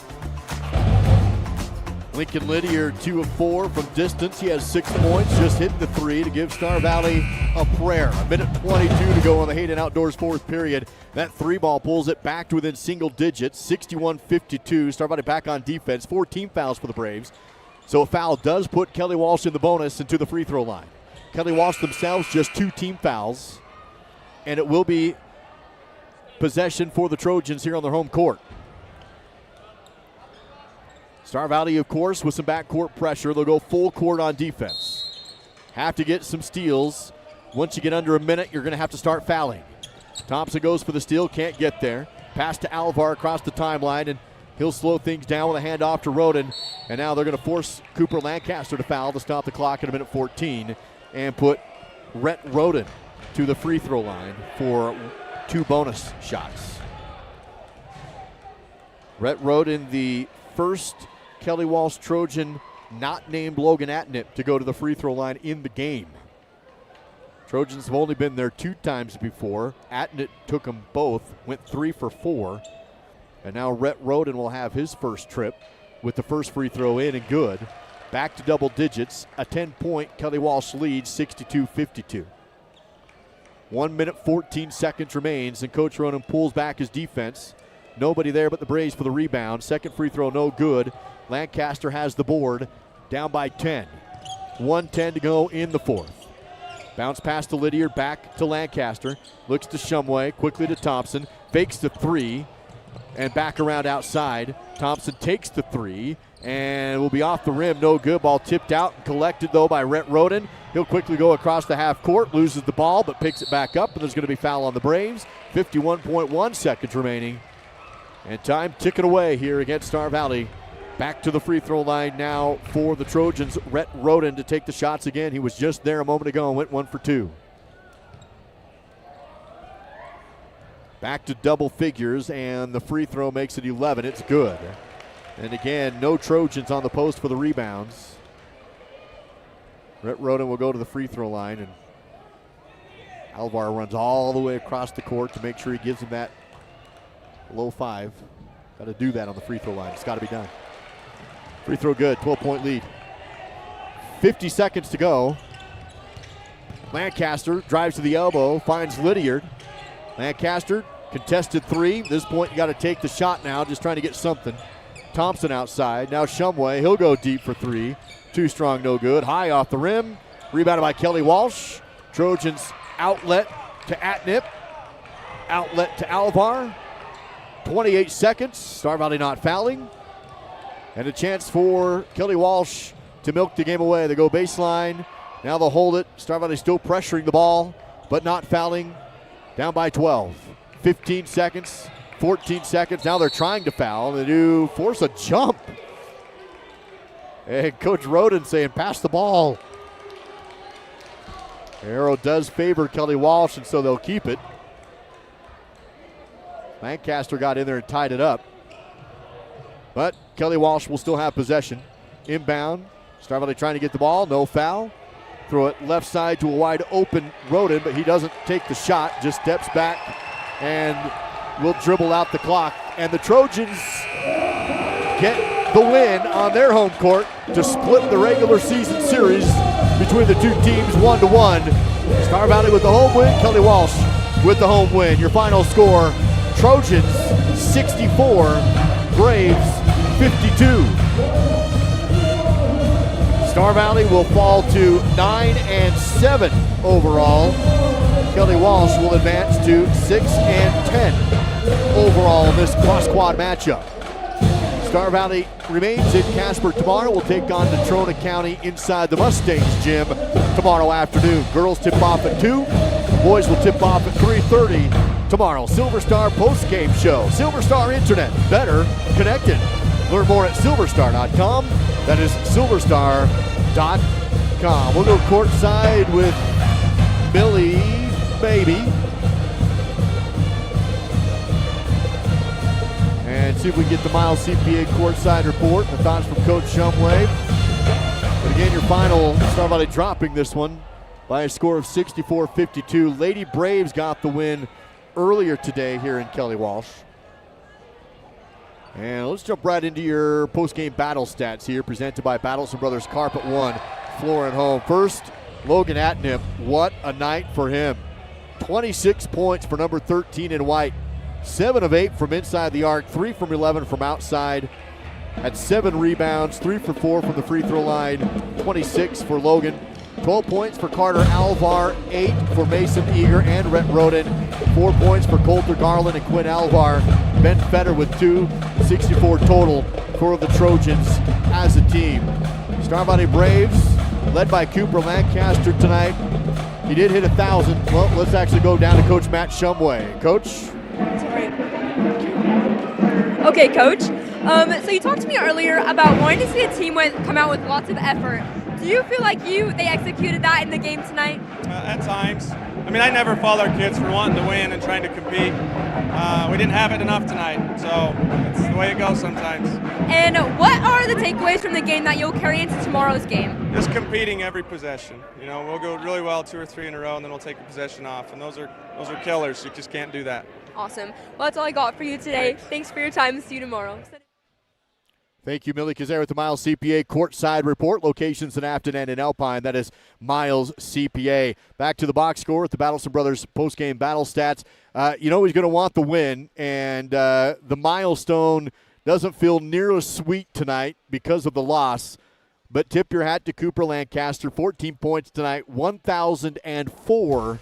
Lincoln Lydiard 2 of 4 from distance. He has 6 points, just hit the 3 to give Star Valley a prayer. A minute 22 to go on the Hayden Outdoors fourth period. That 3 ball pulls it back to within single digits, 61-52. Star Valley back on defense, 14 fouls for the Braves. So a foul does put Kelly Walsh in the bonus and to the free throw line. Kelly Walsh themselves just 2 team fouls, and it will be possession for the Trojans here on their home court. Star Valley, of course, with some backcourt pressure. They'll go full court on defense. Have to get some steals. Once you get under a minute, you're going to have to start fouling. Thompson goes for the steal, can't get there. Pass to Alvar across the timeline, and he'll slow things down with a handoff to Roden. And now they're going to force Cooper Lancaster to foul to stop the clock at a minute 14 and put Rhett Roden to the free throw line for 2 bonus shots. Rhett Roden, the first Kelly Walsh Trojan not named Logan Atnip to go to the free throw line in the game. Trojans have only been there 2 times before. Atnip took them both, went 3 for 4. And now Rhett Roden will have his first trip with the first free throw in and good. Back to double digits, a 10-point Kelly Walsh lead, 62-52. 1 minute, 14 seconds remains, and Coach Roden pulls back his defense. Nobody there but the Braves for the rebound. Second free throw, no good. Lancaster has the board, down by 10. 1:10 to go in the fourth. Bounce pass to Lydiard, back to Lancaster. Looks to Shumway, quickly to Thompson. Fakes the 3, and back around outside. Thompson takes the 3, and will be off the rim, no good. Ball tipped out and collected, though, by Rhett Roden. He'll quickly go across the half court, loses the ball, but picks it back up, and there's going to be foul on the Braves. 51.1 seconds remaining. And time ticking away here against Star Valley. Back to the free throw line now for the Trojans. Rhett Roden to take the shots again. He was just there a moment ago and went 1 for 2. Back to double figures, and the free throw makes it 11. It's good. And again, no Trojans on the post for the rebounds. Rhett Roden will go to the free throw line, and Alvar runs all the way across the court to make sure he gives him that low 5. Got to do that on the free throw line. It's got to be done. Free throw good, 12-point lead. 50 seconds to go. Lancaster drives to the elbow, finds Lydiard. Lancaster, contested 3. At this point, you got to take the shot now, just trying to get something. Thompson outside. Now Shumway, he'll go deep for 3. Too strong, no good. High off the rim. Rebounded by Kelly Walsh. Trojans outlet to Atnip. Outlet to Alvar. 28 seconds. Star Valley not fouling. And a chance for Kelly Walsh to milk the game away. They go baseline. Now they'll hold it. Star Valley still pressuring the ball, but not fouling. Down by 12. 15 seconds. 14 seconds. Now they're trying to foul. They do force a jump. And Coach Roden saying, pass the ball. Arrow does favor Kelly Walsh, and so they'll keep it. Lancaster got in there and tied it up. But Kelly Walsh will still have possession. Inbound. Star Valley trying to get the ball. No foul. Throw it left side to a wide open Roden, but he doesn't take the shot. Just steps back and will dribble out the clock. And the Trojans get the win on their home court to split the regular season series between the 2 teams 1-1. Star Valley with the home win. Kelly Walsh with the home win. Your final score, Trojans 64, Braves 52. Star Valley will fall to 9-7 overall. Kelly Walsh will advance to 6-10 overall in this cross-quad matchup. Star Valley remains in Casper tomorrow. We'll take on Natrona County inside the Mustangs gym tomorrow afternoon. Girls tip off at 2. Boys will tip off at 3:30 tomorrow. Silver Star post-game show. Silver Star Internet, better connected. Learn more at silverstar.com. That is silverstar.com. We'll go courtside with Millie, maybe. And see if we can get the Miles CPA courtside report. The thoughts from Coach Shumway. But again, your final, Star Valley dropping this one by a score of 64-52. Lady Braves got the win earlier today here in Kelly Walsh. And let's jump right into your post-game battle stats here, presented by Battleson Brothers Carpet One, floor and home. First, Logan Atnip. What a night for him. 26 points for number 13 in white. 7 of 8 from inside the arc, 3 from 11 from outside. Had 7 rebounds, 3 for 4 from the free throw line. 26 for Logan. 12 points for Carter Alvar, 8 for Mason Eager and Rhett Roden, 4 points for Coulter Garland and Quinn Alvar. Ben Fetter with 2, 64 total for the Trojans as a team. Star Valley Braves, led by Cooper Lancaster tonight. He did hit 1,000. Well, let's actually go down to Coach Matt Shumway. Coach? Sorry. Okay, Coach. So you talked to me earlier about wanting to see a team come out with lots of effort. Do you feel like they executed that in the game tonight? At times. I mean, I never fault our kids for wanting to win and trying to compete. We didn't have it enough tonight, so it's the way it goes sometimes. And what are the takeaways from the game that you'll carry into tomorrow's game? Just competing every possession. You know, we'll go really well 2 or 3 in a row, and then we'll take a possession off, and those are killers. You just can't do that. Awesome. Well, that's all I got for you today. Thanks for your time. See you tomorrow. Thank you, Millie Kazare with the Miles CPA courtside report. Locations in Afton and in Alpine. That is Miles CPA. Back to the box score with the Battleson Brothers postgame battle stats. You know he's going to want the win, and the milestone doesn't feel near as sweet tonight because of the loss. But tip your hat to Cooper Lancaster. 14 points tonight, 1,004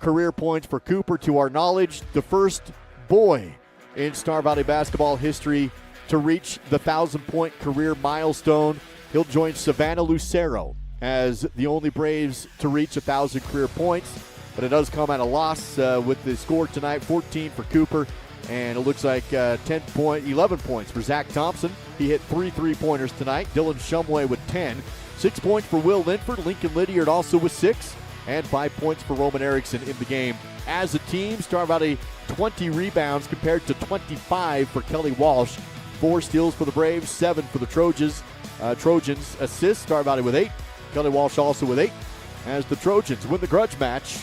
career points for Cooper. To our knowledge, the first boy in Star Valley basketball history to reach the 1,000-point career milestone. He'll join Savannah Lucero as the only Braves to reach 1,000 career points, but it does come at a loss with the score tonight, 14 for Cooper, and it looks like 11 points for Zach Thompson. He hit 3 3-pointers tonight. Dylan Shumway with 10. 6 points for Will Linford. Lincoln Lydiard also with 6, and 5 points for Roman Erickson in the game. As a team, Star Valley 20 rebounds compared to 25 for Kelly Walsh. 4 steals for the Braves, 7 for the Trojans. Assists, Star Valley with 8. Kelly Walsh also with 8. As the Trojans win the grudge match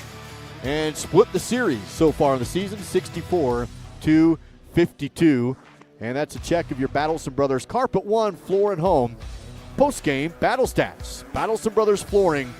and split the series so far in the season, 64-52. And that's a check of your Battleson Brothers Carpet One floor and home post-game battle stats. Battleson Brothers Flooring,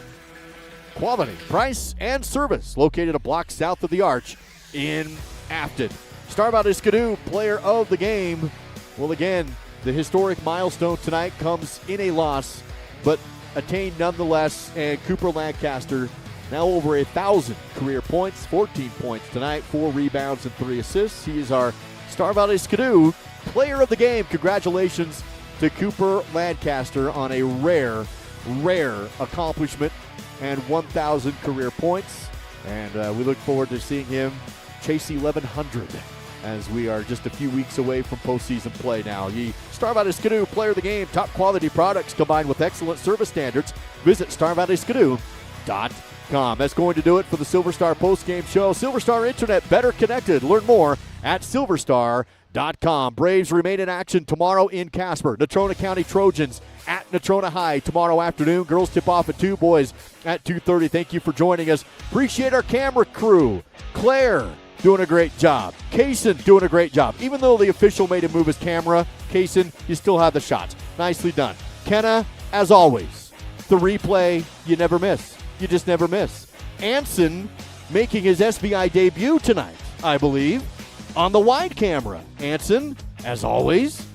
quality, price, and service, located a block south of the Arch in Afton. Star Valley Skidoo, player of the game. Well, again, the historic milestone tonight comes in a loss, but attained nonetheless. And Cooper Lancaster now over 1,000 career points, 14 points tonight, 4 rebounds and 3 assists. He is our Star Valley Skidoo player of the game. Congratulations to Cooper Lancaster on a rare accomplishment and 1,000 career points. And we look forward to seeing him chase 1,100. As we are just a few weeks away from postseason play now. The Star Valley Skidoo player of the game, top quality products combined with excellent service standards. Visit StarValleySkidoo.com. That's going to do it for the Silver Star postgame show. Silver Star Internet, better connected. Learn more at silverstar.com. Braves remain in action tomorrow in Casper. Natrona County Trojans at Natrona High tomorrow afternoon. Girls tip off at 2, boys at 2:30. Thank you for joining us. Appreciate our camera crew. Claire, doing a great job. Kaysen doing a great job. Even though the official made him move his camera, Kaysen, you still have the shots. Nicely done. Kenna, as always, the replay you never miss. You just never miss. Anson making his SBI debut tonight, I believe, on the wide camera. Anson, as always,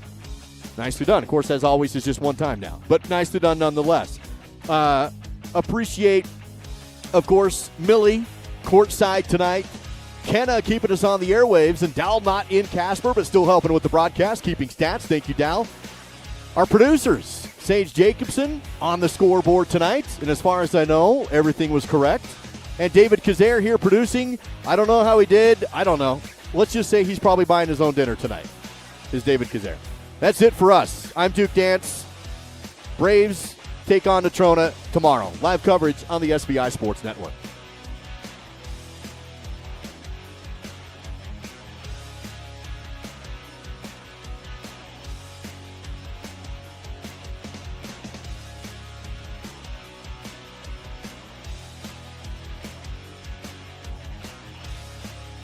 nicely done. Of course, as always is just one time now, but nicely done nonetheless. Appreciate, of course, Millie, courtside tonight. Kenna keeping us on the airwaves, and Dal not in Casper, but still helping with the broadcast, keeping stats. Thank you, Dal. Our producers, Sage Jacobson on the scoreboard tonight, and as far as I know, everything was correct. And David Kazare here producing. I don't know how he did. I don't know. Let's just say he's probably buying his own dinner tonight, is David Kazare. That's it for us. I'm Duke Dance. Braves take on Natrona tomorrow. Live coverage on the SBI Sports Network.